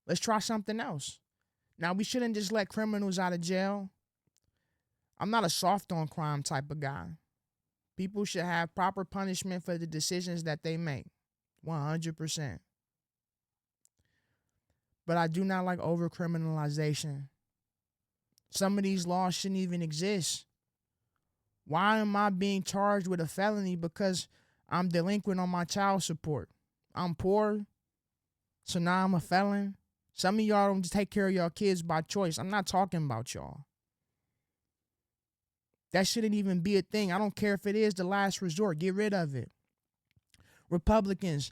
Let's try something else. Now, we shouldn't just let criminals out of jail. I'm not a soft on crime type of guy. People should have proper punishment for the decisions that they make. 100%. But I do not like over-criminalization. Some of these laws shouldn't even exist. Why am I being charged with a felony because I'm delinquent on my child support? I'm poor, so now I'm a felon. Some of y'all don't take care of your kids by choice. I'm not talking about y'all. That shouldn't even be a thing. I don't care if it is the last resort. Get rid of it. Republicans,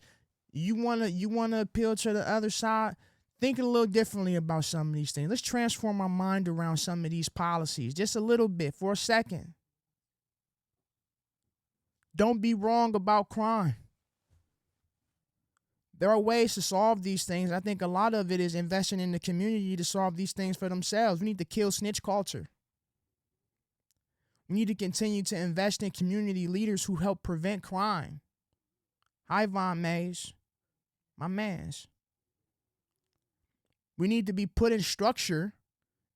you wanna appeal to the other side? Think a little differently about some of these things. Let's transform our mind around some of these policies just a little bit for a second. Don't be wrong about crime. There are ways to solve these things. I think a lot of it is investing in the community to solve these things for themselves. We need to kill snitch culture. We need to continue to invest in community leaders who help prevent crime. Hi, Von Mays. My mans. We need to be put in structure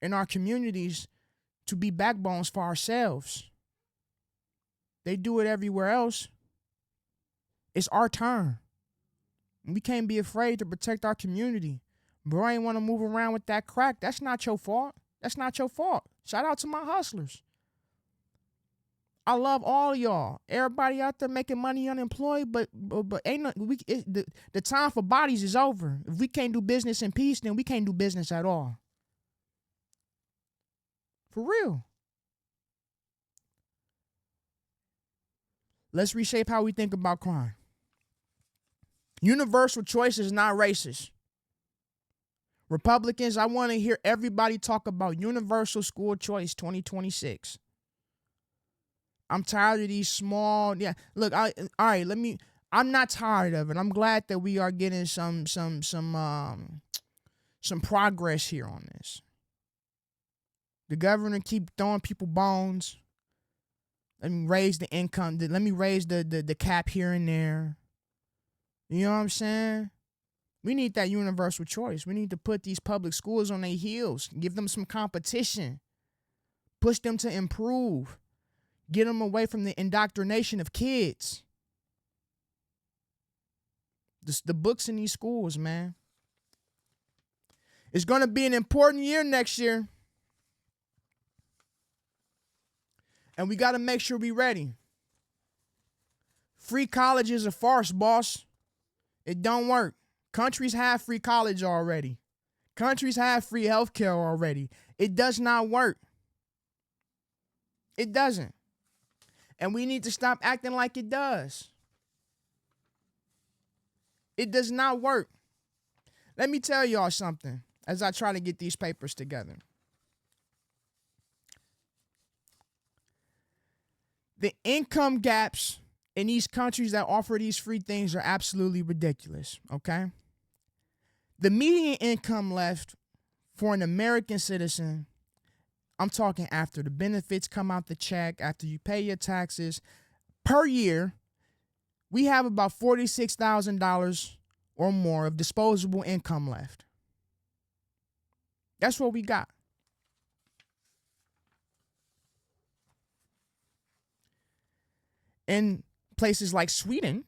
in our communities to be backbones for ourselves. They do it everywhere else. It's our turn. We can't be afraid to protect our community. Bro, I ain't want to move around with that crack. That's not your fault. That's not your fault. Shout out to my hustlers. I love all of y'all. Everybody out there making money unemployed, but ain't no, the time for bodies is over. If we can't do business in peace, then we can't do business at all. For real. Let's reshape how we think about crime. Universal choice is not racist. Republicans, I want to hear everybody talk about universal school choice 2026. I'm tired of these small, look, all right, I'm not tired of it. I'm glad that we are getting some progress here on this. The governor keep throwing people bones. Let me raise the income. Let me raise the cap here and there. You know what I'm saying? We need that universal choice. We need to put these public schools on their heels. Give them some competition. Push them to improve. Get them away from the indoctrination of kids. The books in these schools, man. It's going to be an important year next year. And we got to make sure we're ready. Free college is a farce, boss. It don't work. Countries have free college already. Countries have free healthcare already. It does not work. It doesn't. And we need to stop acting like it does. It does not work. Let me tell y'all something as I try to get these papers together. The income gaps in these countries that offer these free things are absolutely ridiculous, okay? The median income left for an American citizen, I'm talking after the benefits come out the check, after you pay your taxes, per year, we have about $46,000 or more of disposable income left. That's what we got. In places like Sweden,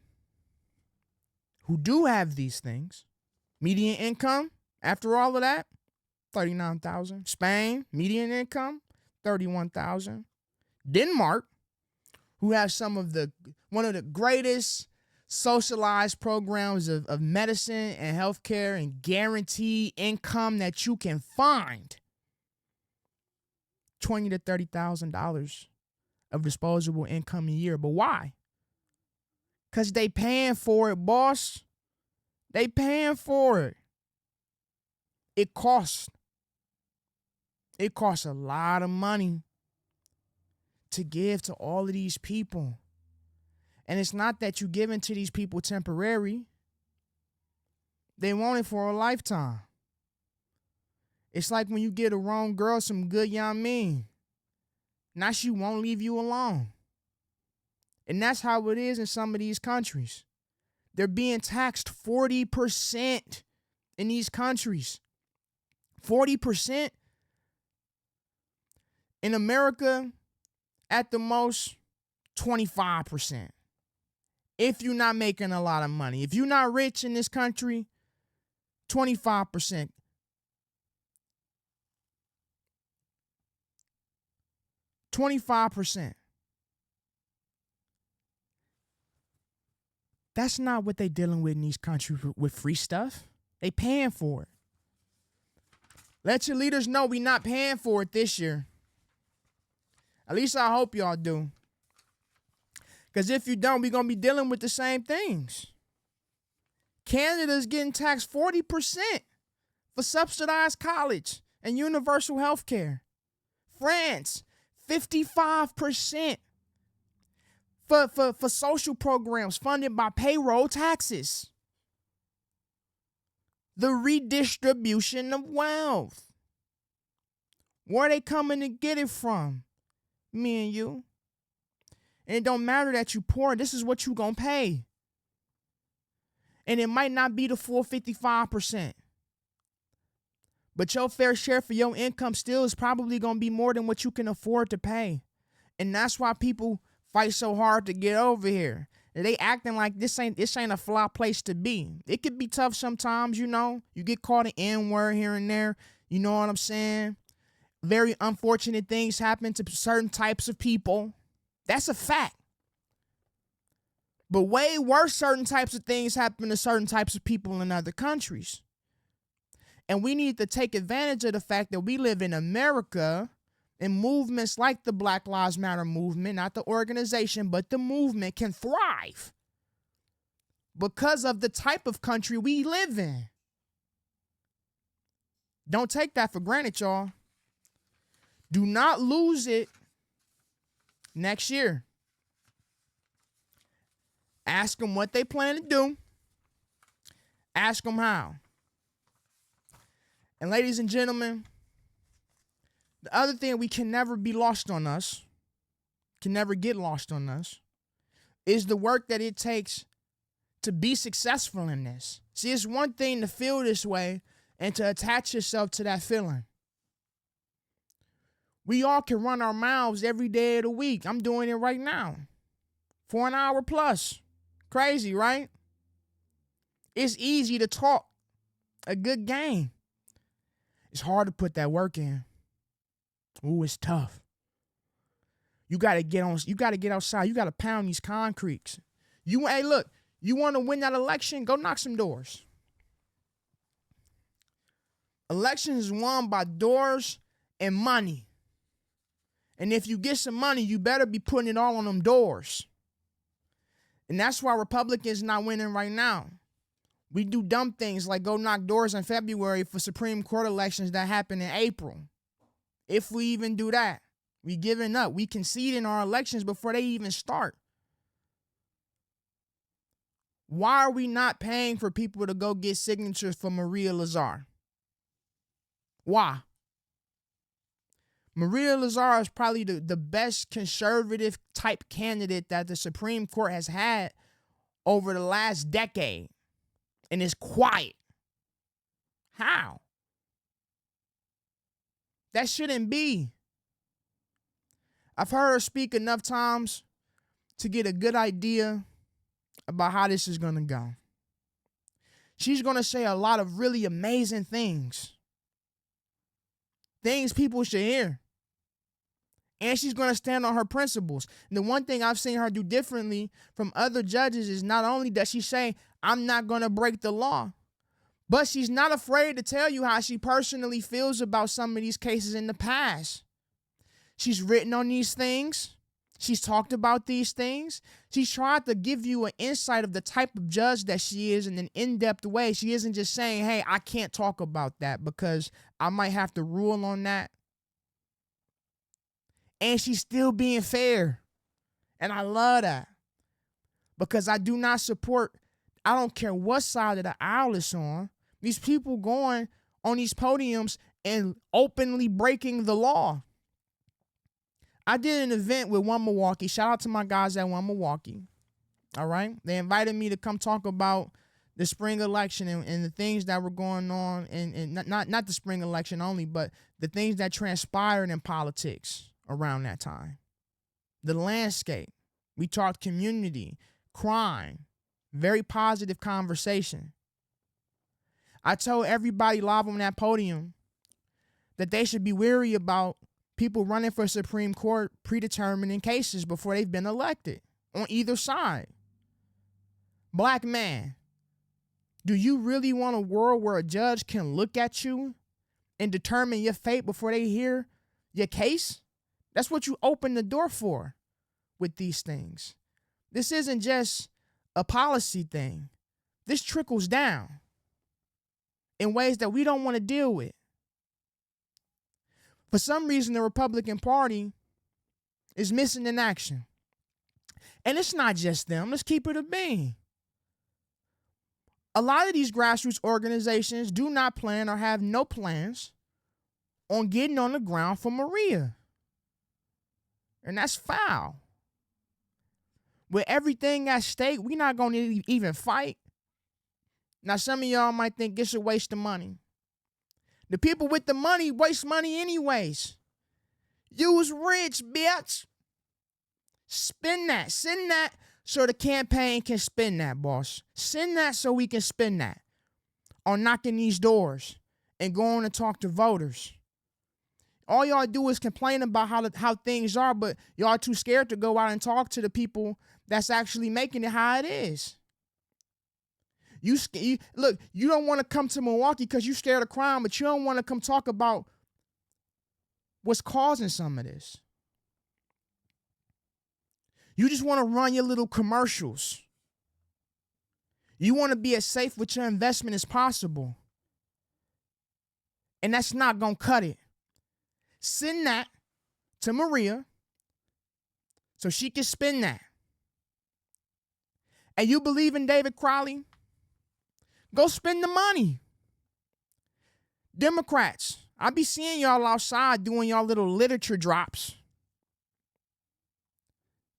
who do have these things, median income, after all of that, $39,000. Spain, median income, $31,000. Denmark, who has one of the greatest socialized programs of medicine and healthcare and guaranteed income that you can find, $20,000 to $30,000 of disposable income a year. But why? Because they paying for it, boss. They paying for it. It costs. It costs a lot of money to give to all of these people. And it's not that you giving to these people temporary. They want it for a lifetime. It's like when you get a wrong girl some good yummy. Now she won't leave you alone. And that's how it is in some of these countries. They're being taxed 40% in these countries. 40%. In America, at the most, 25%. If you're not making a lot of money. If you're not rich in this country, 25%. 25%. That's not what they dealing with in these countries with free stuff. They paying for it. Let your leaders know we not paying for it this year. At least I hope y'all do. Because if you don't, we're going to be dealing with the same things. Canada's getting taxed 40% for subsidized college and universal health care. France, 55% for social programs funded by payroll taxes. The redistribution of wealth. Where are they coming to get it from? Me and you. And it don't matter that you poor. This is what you gonna pay. And it might not be the full 55%. But your fair share for your income still is probably gonna be more than what you can afford to pay. And that's why people fight so hard to get over here. They acting like this ain't a fly place to be. It could be tough sometimes, you know. You get caught an N-word here and there. You know what I'm saying? Very unfortunate things happen to certain types of people. That's a fact. But way worse certain types of things happen to certain types of people in other countries. And we need to take advantage of the fact that we live in America, and movements like the Black Lives Matter movement, not the organization, but the movement, can thrive because of the type of country we live in. Don't take that for granted, y'all. Do not lose it next year. Ask them what they plan to do. Ask them how. And ladies and gentlemen, the other thing we can never be lost on us, can never get lost on us, is the work that it takes to be successful in this. See, it's one thing to feel this way and to attach yourself to that feeling. We all can run our mouths every day of the week. I'm doing it right now for an hour plus. Crazy, right? It's easy to talk a good game. It's hard to put that work in. Ooh, it's tough. You gotta get outside. You gotta pound these concretes. Hey, look, you want to win that election? Go knock some doors. Elections is won by doors and money. And if you get some money, you better be putting it all on them doors. And that's why Republicans not winning right now. We do dumb things like go knock doors in February for Supreme Court elections that happen in April. If we even do that, we giving up. We concede in our elections before they even start. Why are we not paying for people to go get signatures for Maria Lazar? Why? Maria Lazar is probably the best conservative type candidate that the Supreme Court has had over the last decade. And it's quiet. How? That shouldn't be. I've heard her speak enough times to get a good idea about how this is going to go. She's going to say a lot of really amazing things. Things people should hear. And she's going to stand on her principles. And the one thing I've seen her do differently from other judges is not only does she say, I'm not going to break the law, but she's not afraid to tell you how she personally feels about some of these cases in the past. She's written on these things. She's talked about these things. She's tried to give you an insight of the type of judge that she is in an in-depth way. She isn't just saying, hey, I can't talk about that because I might have to rule on that. And she's still being fair. And I love that. Because I do not support, I don't care what side of the aisle it's on, these people going on these podiums and openly breaking the law. I did an event with One Milwaukee. Shout out to my guys at One Milwaukee. All right. They invited me to come talk about the spring election and the things that were going on, and not the spring election only, but the things that transpired in politics around that time. The landscape. We talked community, crime, very positive conversation. I told everybody live on that podium that they should be wary about people running for Supreme Court predetermining cases before they've been elected on either side. Black man, do you really want a world where a judge can look at you and determine your fate before they hear your case? That's what you open the door for with these things. This isn't just a policy thing. This trickles down in ways that we don't want to deal with. For some reason, the Republican Party is missing in action. And it's not just them. Let's keep it a bean. A lot of these grassroots organizations do not plan or have no plans on getting on the ground for Maria. And that's foul. With everything at stake, we're not going to even fight. Now, some of y'all might think it's a waste of money. The people with the money waste money anyways. Use rich, bitch. Spend that. Send that so the campaign can spend that, boss. Send that so we can spend that on knocking these doors and going to talk to voters. All y'all do is complain about how things are, but y'all too scared to go out and talk to the people that's actually making it how it is. Look, you don't want to come to Milwaukee because you're scared of crime, but you don't want to come talk about what's causing some of this. You just want to run your little commercials. You want to be as safe with your investment as possible. And that's not going to cut it. Send that to Maria so she can spend that. And you believe in David Crowley? Go spend the money. Democrats, I be seeing y'all outside doing y'all little literature drops.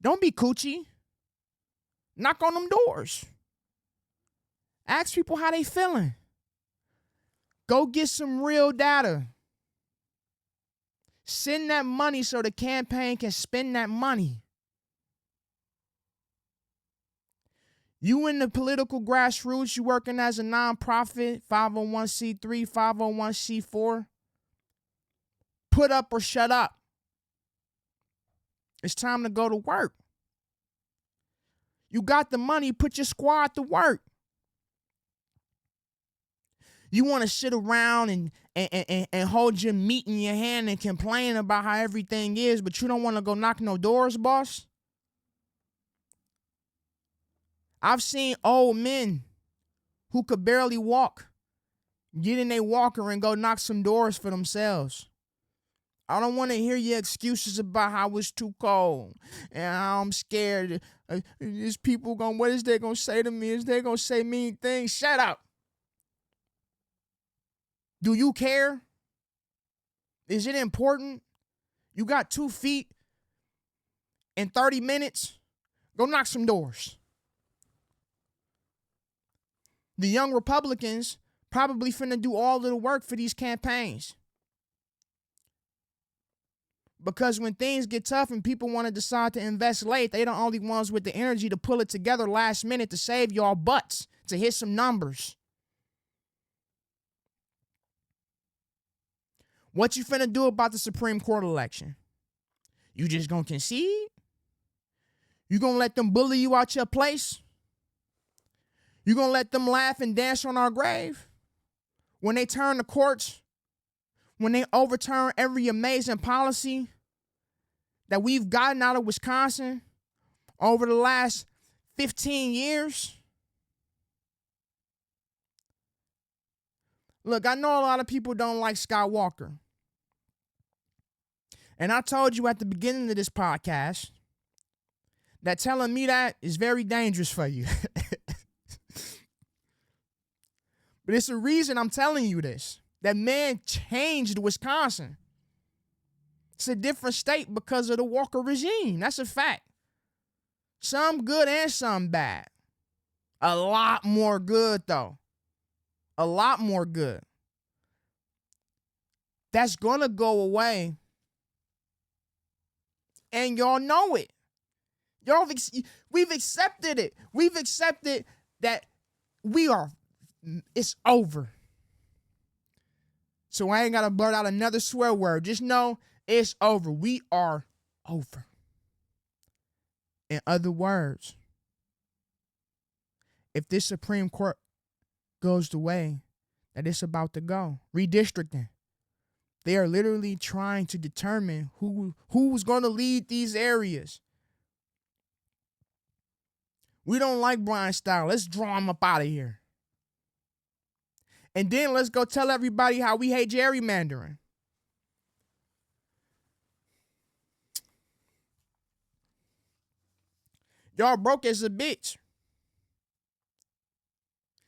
Don't be coochie. Knock on them doors. Ask people how they feeling. Go get some real data. Send that money so the campaign can spend that money. You in the political grassroots, you working as a nonprofit, 501c3, 501c4, put up or shut up. It's time to go to work. You got the money, put your squad to work. You want to sit around and hold your meat in your hand and complain about how everything is, but you don't want to go knock no doors, boss? I've seen old men who could barely walk get in their walker and go knock some doors for themselves. I don't want to hear your excuses about how it's too cold and how I'm scared. Is people going, what is they going to say to me? Is they going to say mean things? Shut up. Do you care? Is it important? You got 2 feet in 30 minutes? Go knock some doors. The young Republicans probably finna do all of the work for these campaigns. Because when things get tough and people want to decide to invest late, they the only ones with the energy to pull it together last minute to save y'all butts, to hit some numbers. What you finna do about the Supreme Court election? You just gonna concede? You gonna let them bully you out your place? You gonna let them laugh and dance on our grave? When they turn the courts, when they overturn every amazing policy that we've gotten out of Wisconsin over the last 15 years? Look, I know a lot of people don't like Scott Walker. And I told you at the beginning of this podcast that telling me that is very dangerous for you. But it's a reason I'm telling you this. That man changed Wisconsin. It's a different state because of the Walker regime. That's a fact. Some good and some bad. A lot more good, though. A lot more good. That's going to go away. And y'all know it. We've accepted it. We've accepted that it's over. So I ain't got to blurt out another swear word. Just know it's over. We are over. In other words, if this Supreme Court goes the way that it's about to go, redistricting, they are literally trying to determine who's going to lead these areas. We don't like Brian Style. Let's draw him up out of here. And then let's go tell everybody how we hate gerrymandering. Y'all broke as a bitch.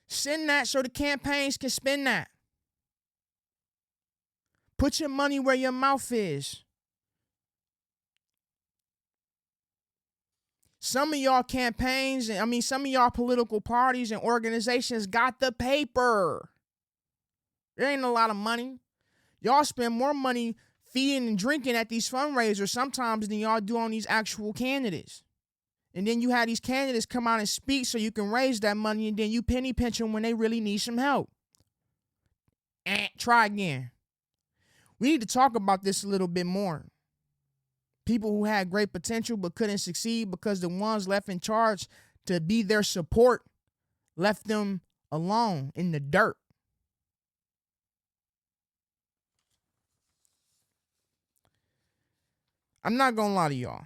Send that so the campaigns can spend that. Put your money where your mouth is. Some of y'all campaigns, some of y'all political parties and organizations got the paper. There ain't a lot of money. Y'all spend more money feeding and drinking at these fundraisers sometimes than y'all do on these actual candidates. And then you have these candidates come out and speak so you can raise that money, and then you penny pinch them when they really need some help. Try again. We need to talk about this a little bit more. People who had great potential but couldn't succeed because the ones left in charge to be their support left them alone in the dirt. I'm not gonna lie to y'all.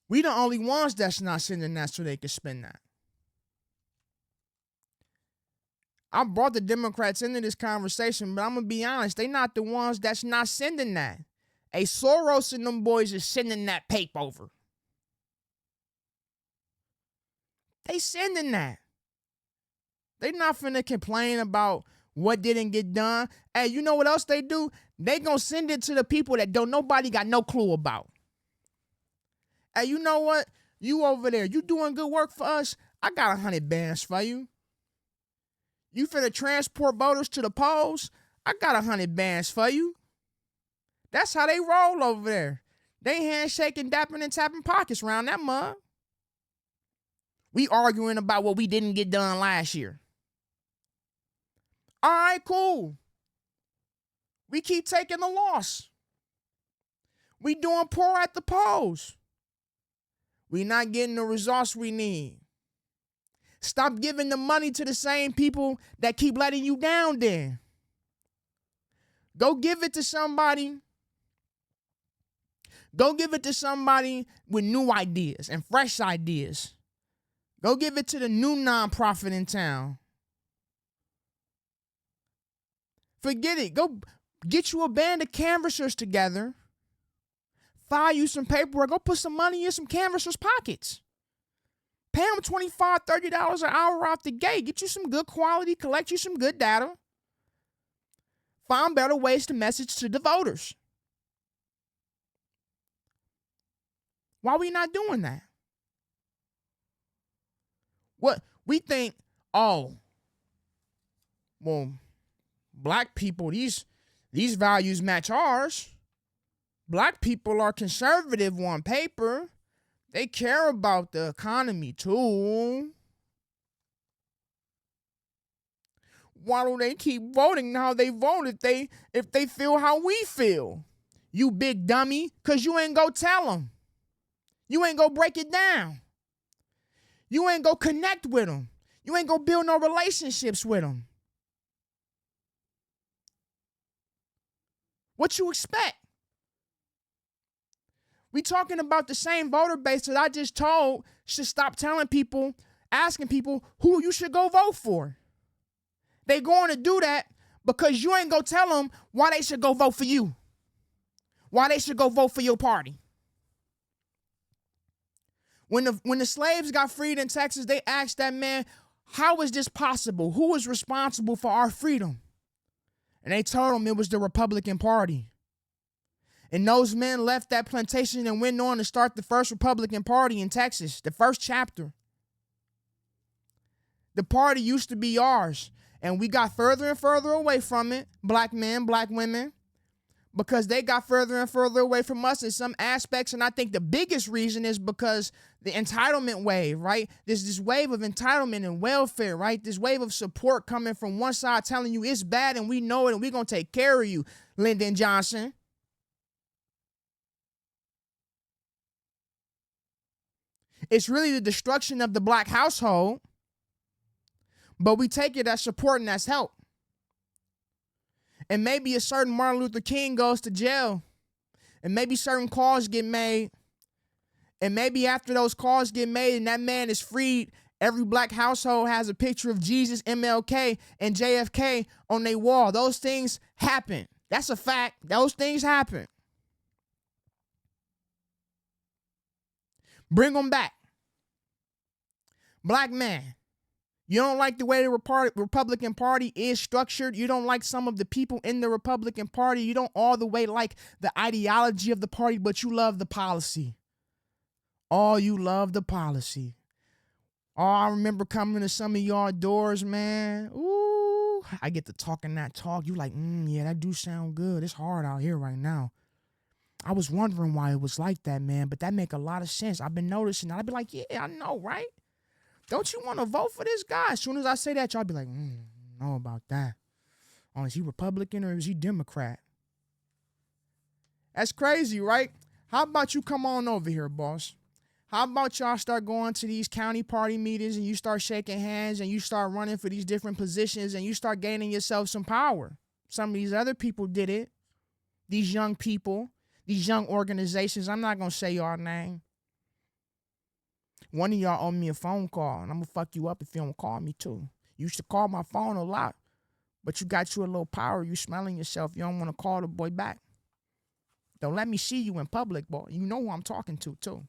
We the only ones that's not sending that so they can spend that. I brought the Democrats into this conversation, but I'm going to be honest, they not the ones that's not sending that. A Soros and them boys is sending that paper over. They sending that. They not finna complain about what didn't get done. Hey, you know what else they do? They gonna send it to the people that don't nobody got no clue about. Hey, you know what? You over there, you doing good work for us? I got 100 bands for you. You finna transport voters to the polls? I got 100 bands for you. That's how they roll over there. They handshaking, dapping, and tapping pockets around that mug. We arguing about what we didn't get done last year. All right, cool. We keep taking the loss. We doing poor at the polls. We not getting the results we need. Stop giving the money to the same people that keep letting you down then. Go give it to somebody. Go give it to somebody with new ideas and fresh ideas. Go give it to the new nonprofit in town. Forget it. Go get you a band of canvassers together. File you some paperwork. Go put some money in some canvassers' pockets. Pay them $25, $30 an hour off the gate. Get you some good quality. Collect you some good data. Find better ways to message to the voters. Why are we not doing that? What we think, oh, well, black people, these values match ours. Black people are conservative on paper. They care about the economy too. Why don't they keep voting how they vote if they feel how we feel? You big dummy, because you ain't go tell them. You ain't go break it down. You ain't go connect with them. You ain't go build no relationships with them. What you expect? We talking about the same voter base that I just told should stop telling people, asking people who you should go vote for. They going to do that because you ain't go tell them why they should go vote for you. Why they should go vote for your party. When the slaves got freed in Texas, they asked that man, how is this possible? Who is responsible for our freedom? And they told him it was the Republican Party. And those men left that plantation and went on to start the first Republican Party in Texas, the first chapter. The party used to be ours, and we got further and further away from it, black men, black women, because they got further and further away from us in some aspects. And I think the biggest reason is because the entitlement wave, right? There's this wave of entitlement and welfare, right? This wave of support coming from one side telling you it's bad and we know it and we're going to take care of you, Lyndon Johnson. It's really the destruction of the black household, but we take it as support and as help. And maybe a certain Martin Luther King goes to jail, and maybe certain calls get made, and maybe after those calls get made and that man is freed, every black household has a picture of Jesus, MLK, and JFK on their wall. Those things happen. That's a fact. Those things happen. Bring them back. Black man, you don't like the way the Republican Party is structured. You don't like some of the people in the Republican Party. You don't all the way like the ideology of the party, but you love the policy. Oh, you love the policy. Oh, I remember coming to some of y'all doors, man. Ooh, I get to talking that talk. You like, yeah, that do sound good. It's hard out here right now. I was wondering why it was like that, man, but that make a lot of sense. I've been noticing that. I'd be like, yeah, I know, right? Don't you want to vote for this guy? As soon as I say that, y'all be like, don't know about that. Oh, is he Republican or is he Democrat? That's crazy, right? How about you come on over here, boss? How about y'all start going to these county party meetings and you start shaking hands and you start running for these different positions and you start gaining yourself some power? Some of these other people did it. These young people, these young organizations. I'm not going to say y'all name. One of y'all owe me a phone call, and I'm going to fuck you up if you don't call me too. You used to call my phone a lot, but you got you a little power. You smelling yourself. You don't want to call the boy back. Don't let me see you in public, boy. You know who I'm talking to too.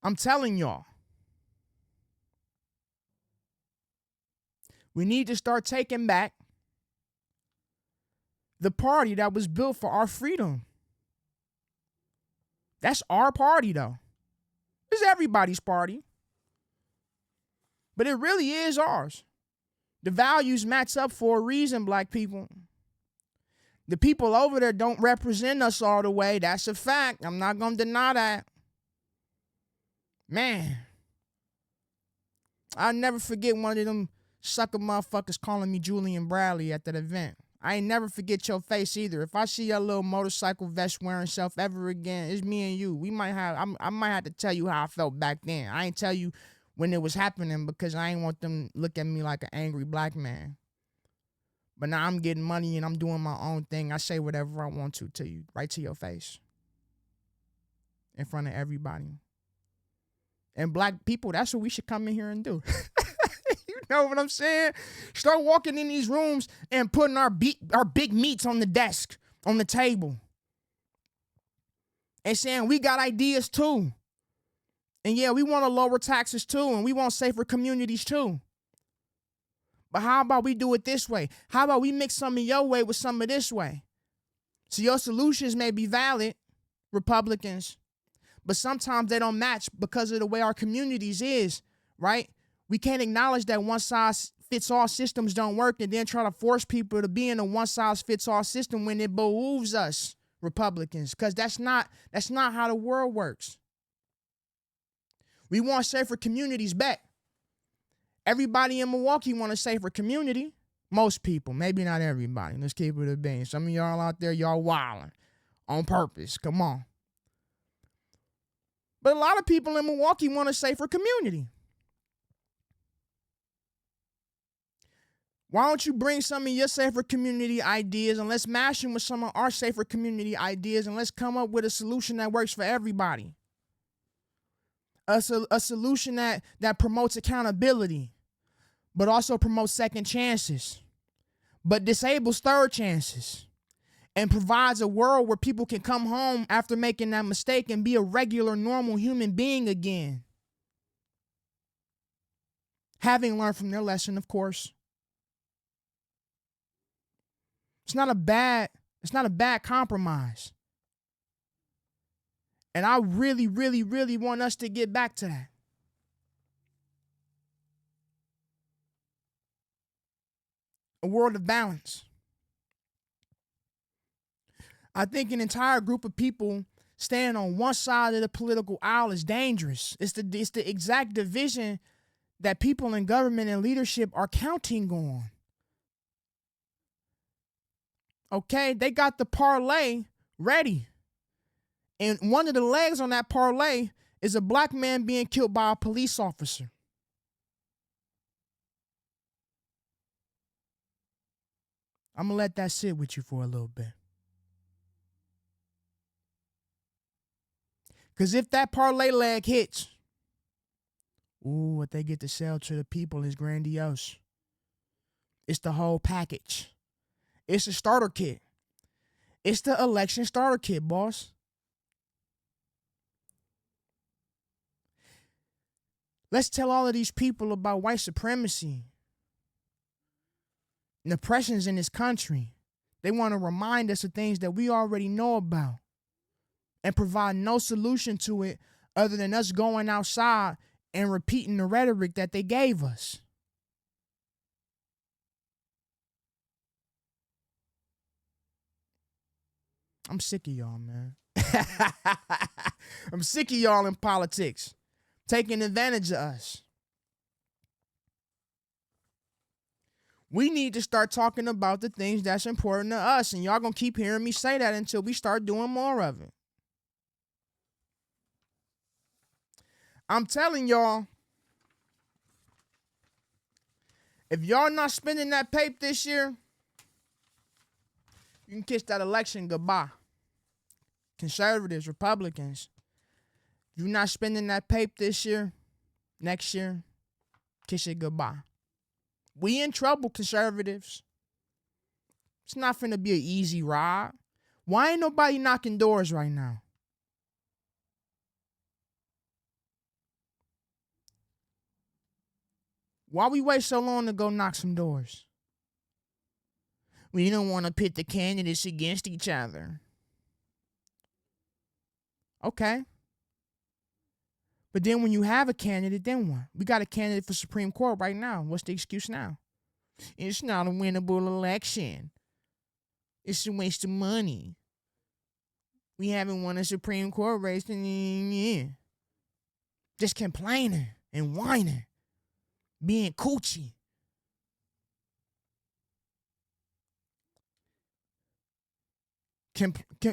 I'm telling y'all. We need to start taking back the party that was built for our freedom. That's our party, though. It's everybody's party. But it really is ours. The values match up for a reason, black people. The people over there don't represent us all the way. That's a fact. I'm not going to deny that. Man. I'll never forget one of them sucker motherfuckers calling me Julian Bradley at that event. I ain't never forget your face either. If I see your little motorcycle vest wearing self ever again, it's me and you. I might have to tell you how I felt back then. I ain't tell you when it was happening because I ain't want them to look at me like an angry black man. But now I'm getting money and I'm doing my own thing. I say whatever I want to you, right to your face. In front of everybody. And black people, that's what we should come in here and do. You know what I'm saying? Start walking in these rooms and putting our big meats on the desk, on the table. And saying we got ideas too. And yeah, we want to lower taxes too. And we want safer communities too. But how about we do it this way? How about we mix some of your way with some of this way? So your solutions may be valid, Republicans, but sometimes they don't match because of the way our communities is, right? We can't acknowledge that one-size-fits-all systems don't work and then try to force people to be in a one-size-fits-all system when it behooves us, Republicans, because that's not how the world works. We want safer communities back. Everybody in Milwaukee want a safer community. Most people, maybe not everybody. Let's keep it a bean. Some of y'all out there, y'all wilding on purpose. Come on. But a lot of people in Milwaukee want a safer community. Why don't you bring some of your safer community ideas and let's mash them with some of our safer community ideas and let's come up with a solution that works for everybody. A solution that promotes accountability, but also promotes second chances, but disables third chances, and provides a world where people can come home after making that mistake and be a regular, normal human being again. Having learned from their lesson, of course. It's not a bad compromise. And I really, really, really want us to get back to that. A world of balance. I think an entire group of people staying on one side of the political aisle is dangerous. It's the exact division that people in government and leadership are counting on. Okay, they got the parlay ready. And one of the legs on that parlay is a black man being killed by a police officer. I'm going to let that sit with you for a little bit. Because if that parlay leg hits, what they get to sell to the people is grandiose. It's the whole package. It's a starter kit. It's the election starter kit, boss. Let's tell all of these people about white supremacy and oppressions in this country. They want to remind us of things that we already know about and provide no solution to it other than us going outside and repeating the rhetoric that they gave us. I'm sick of y'all, man. I'm sick of y'all in politics. taking advantage of us. We need to start talking about the things that's important to us, and y'all gonna keep hearing me say that until we start doing more of it. I'm telling y'all, if y'all not spending that paper this year, you can kiss that election goodbye. Conservatives, Republicans, if you're not spending that paper this year, next year, kiss it goodbye. We in trouble, conservatives. It's not finna be an easy ride. Why ain't nobody knocking doors right now? Why we wait so long to go knock some doors? We don't want to pit the candidates against each other. Okay. But then when you have a candidate, then what? We got a candidate for Supreme Court right now. What's the excuse now? It's not a winnable election. It's a waste of money. We haven't won a Supreme Court race in a year. Just complaining and whining. Being coochie.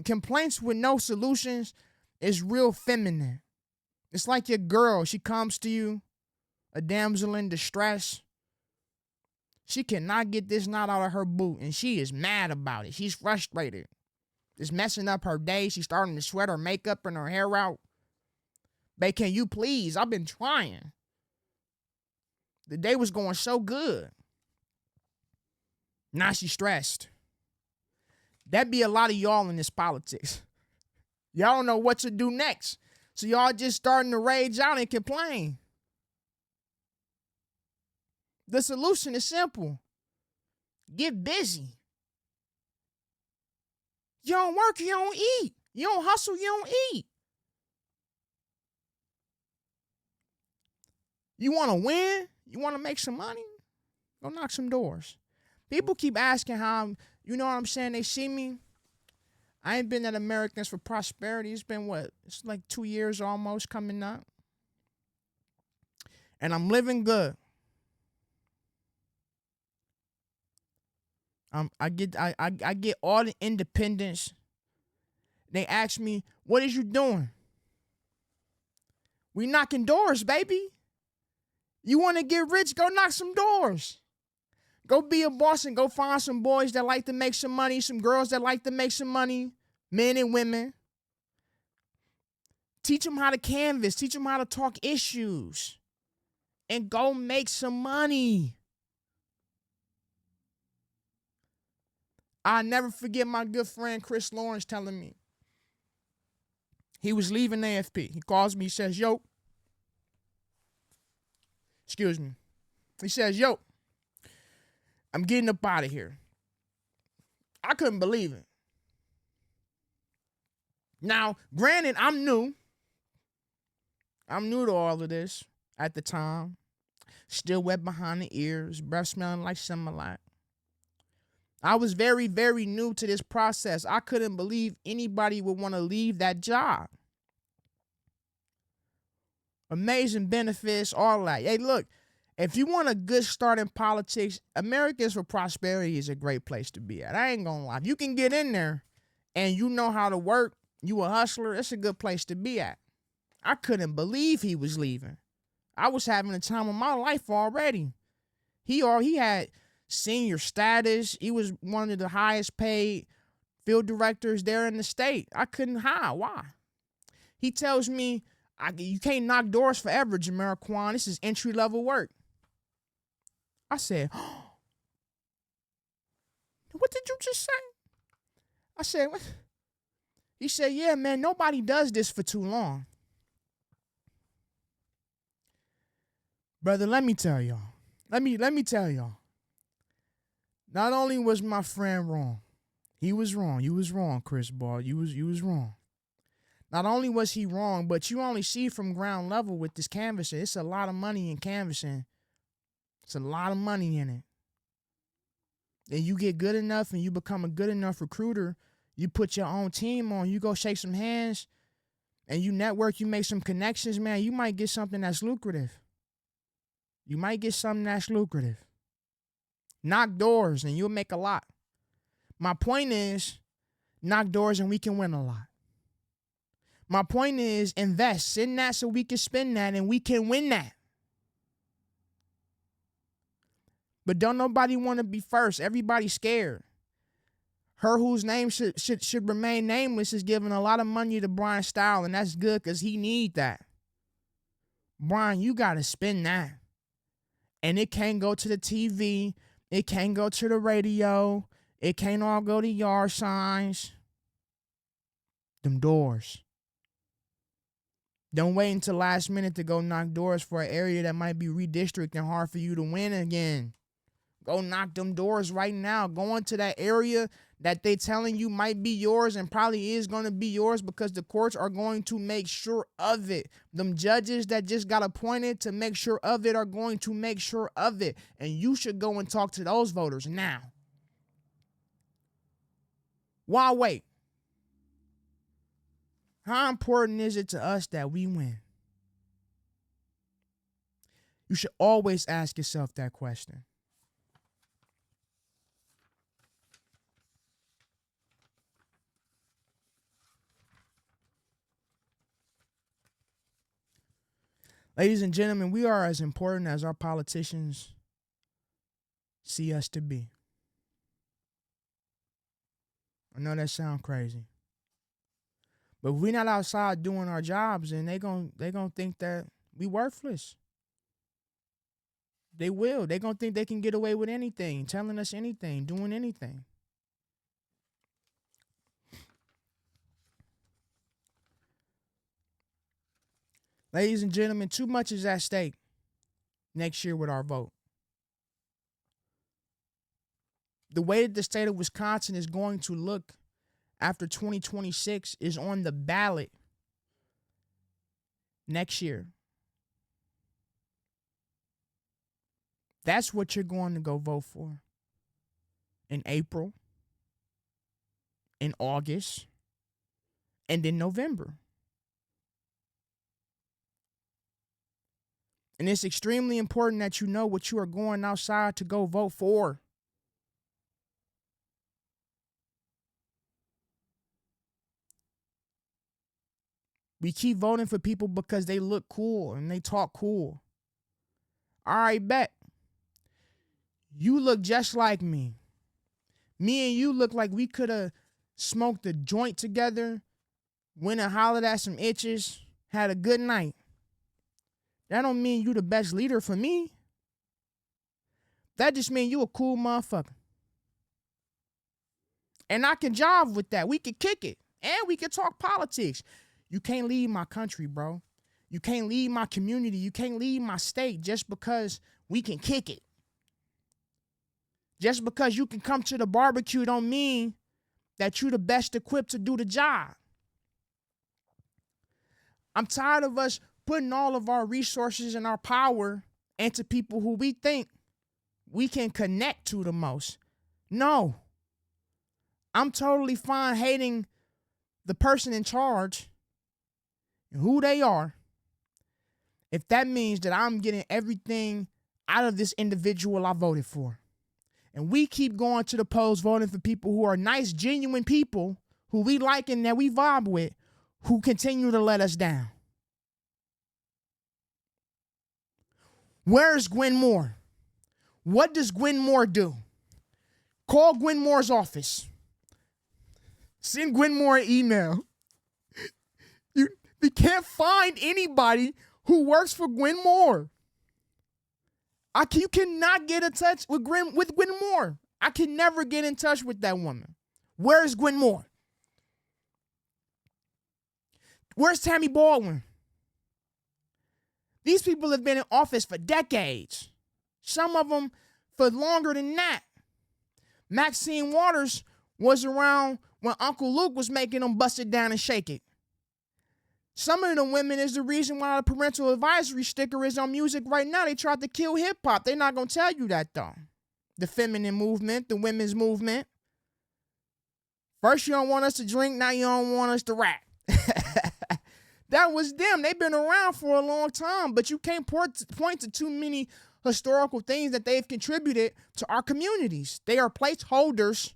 Complaints with no solutions is real feminine. It's like your girl. She comes to you, a damsel in distress. She cannot get this knot out of her boot, and she is mad about it. She's frustrated. It's messing up her day. She's starting to sweat her makeup and her hair out. Babe, can you please? I've been trying. The day was going so good. Now she's stressed. That be a lot of y'all in this politics. Y'all don't know what to do next. So y'all just starting to rage out and complain. The solution is simple. Get busy. You don't work, you don't eat. You don't hustle, you don't eat. You want to win? You want to make some money? Go knock some doors. People keep asking how, you know what I'm saying, they see me. I ain't been at Americans for Prosperity. It's been what? It's like 2 years almost coming up. And I'm living good. I get all the independence. They ask me, what is you doing? We knocking doors, baby. You want to get rich? Go knock some doors. Go be a boss and go find some boys that like to make some money, some girls that like to make some money, men and women. Teach them how to canvas. Teach them how to talk issues. And go make some money. I'll never forget my good friend Chris Lawrence telling me. He was leaving AFP. He calls me, he says, yo. Excuse me. He says, yo, I'm getting up out of here. I couldn't believe it. Now, granted, I'm new. I'm new to all of this at the time. Still wet behind the ears, breath smelling like Similac. I was very, very new to this process. I couldn't believe anybody would want to leave that job. Amazing benefits, all that. Hey, look, if you want a good start in politics, Americans for Prosperity is a great place to be at. I ain't gonna lie. If you can get in there and you know how to work, you a hustler, it's a good place to be at. I couldn't believe he was leaving. I was having the time of my life already. He had senior status. He was one of the highest paid field directors there in the state. I couldn't hide. Why? He tells me, you can't knock doors forever, Jamiroquan. This is entry-level work. I said, oh, what did you just say? I said, what? He said, yeah, man, nobody does this for too long. Brother, let me tell y'all. Let me tell y'all. Not only was my friend wrong, he was wrong. You was wrong, Chris Ball. You was wrong. Not only was he wrong, but you only see from ground level with this canvassing. It's a lot of money in canvassing. It's a lot of money in it. And you get good enough and you become a good enough recruiter, you put your own team on, you go shake some hands, and you network, you make some connections, man, you might get something that's lucrative. You might get something that's lucrative. Knock doors and you'll make a lot. My point is, knock doors and we can win a lot. My point is, invest in that so we can spend that and we can win that. But don't nobody want to be first. Everybody's scared. Her whose name should remain nameless is giving a lot of money to Brian Style, and that's good because he need that. Brian, you got to spend that. And it can't go to the TV. It can't go to the radio. It can't all go to yard signs. Them doors. Don't wait until last minute to go knock doors for an area that might be redistricted and hard for you to win again. Go knock them doors right now. Go into that area that they telling you might be yours and probably is going to be yours because the courts are going to make sure of it. Them judges that just got appointed to make sure of it are going to make sure of it. And you should go and talk to those voters now. Why wait? How important is it to us that we win? You should always ask yourself that question. Ladies and gentlemen, we are as important as our politicians see us to be. I know that sounds crazy. But if we're not outside doing our jobs, then they gonna think that we worthless. They will. They gonna think they can get away with anything, telling us anything, doing anything. Ladies and gentlemen, too much is at stake next year with our vote. The way that the state of Wisconsin is going to look after 2026 is on the ballot next year. That's what you're going to go vote for in April, in August, and in November. And it's extremely important that you know what you are going outside to go vote for. We keep voting for people because they look cool and they talk cool. All right, bet. You look just like me. Me and you look like we could have smoked a joint together, went and hollered at some itches, had a good night. That don't mean you the best leader for me. That just means you a cool motherfucker. And I can jive with that. We can kick it. And we can talk politics. You can't leave my country, bro. You can't leave my community. You can't leave my state just because we can kick it. Just because you can come to the barbecue don't mean that you're the best equipped to do the job. I'm tired of us putting all of our resources and our power into people who we think we can connect to the most. No. I'm totally fine hating the person in charge and who they are if that means that I'm getting everything out of this individual I voted for. And we keep going to the polls voting for people who are nice, genuine people who we like and that we vibe with, who continue to let us down. Where's Gwen Moore? What does Gwen Moore do? Call Gwen Moore's office. Send Gwen Moore an email. We can't find anybody who works for Gwen Moore. You cannot get in touch with Gwen Moore. I can never get in touch with that woman. Where's Gwen Moore? Where's Tammy Baldwin? These people have been in office for decades. Some of them for longer than that. Maxine Waters was around when Uncle Luke was making them bust it down and shake it. Some of the women is the reason why the parental advisory sticker is on music right now. They tried to kill hip hop. They're not going to tell you that though. The feminine movement, the women's movement. First you don't want us to drink, now you don't want us to rap. That was them. They've been around for a long time, but you can't point to too many historical things that they've contributed to our communities. They are placeholders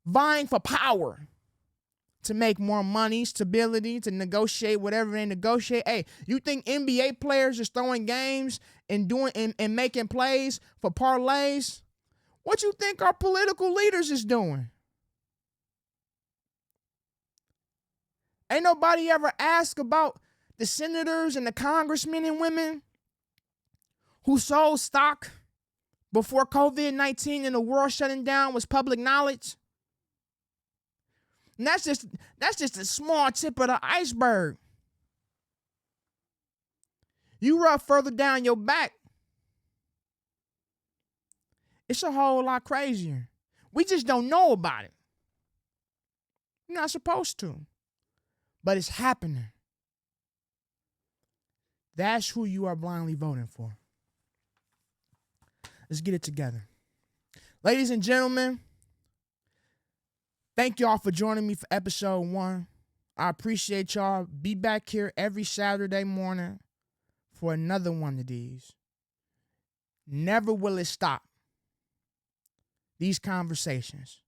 vying for power to make more money, stability, to negotiate whatever they negotiate. Hey, you think NBA players is throwing games and doing and making plays for parlays? What you think our political leaders is doing? Ain't nobody ever asked about the senators and the congressmen and women who sold stock before COVID-19 and the world shutting down was public knowledge. And that's just a small tip of the iceberg. You rub further down your back, it's a whole lot crazier. We just don't know about it. You're not supposed to. But it's happening. That's who you are blindly voting for. Let's get it together. Ladies and gentlemen, thank y'all for joining me for episode 1. I appreciate y'all. Be back here every Saturday morning for another one of these. Never will it stop. These conversations.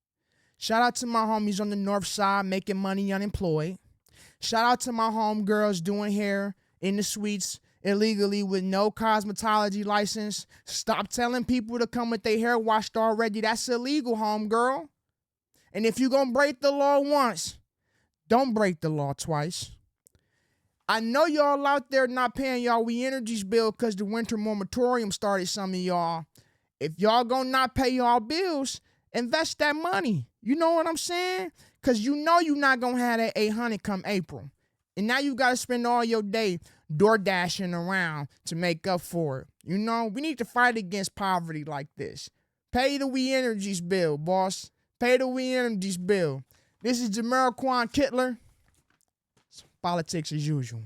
Shout out to my homies on the north side making money unemployed. Shout out to my homegirls doing hair in the suites illegally with no cosmetology license. Stop telling people to come with their hair washed already. That's illegal, homegirl. And if you're going to break the law once, don't break the law twice. I know y'all out there not paying y'all We Energies bill because the winter moratorium started some of y'all. If y'all going to not pay y'all bills, invest that money. You know what I'm saying? Because you know you're not going to have that 800 come April. And now you got to spend all your day door dashing around to make up for it. You know, we need to fight against poverty like this. Pay the We Energies bill, boss. Pay the We Energies bill. This is Jamiroquan Kittler. It's politics as usual.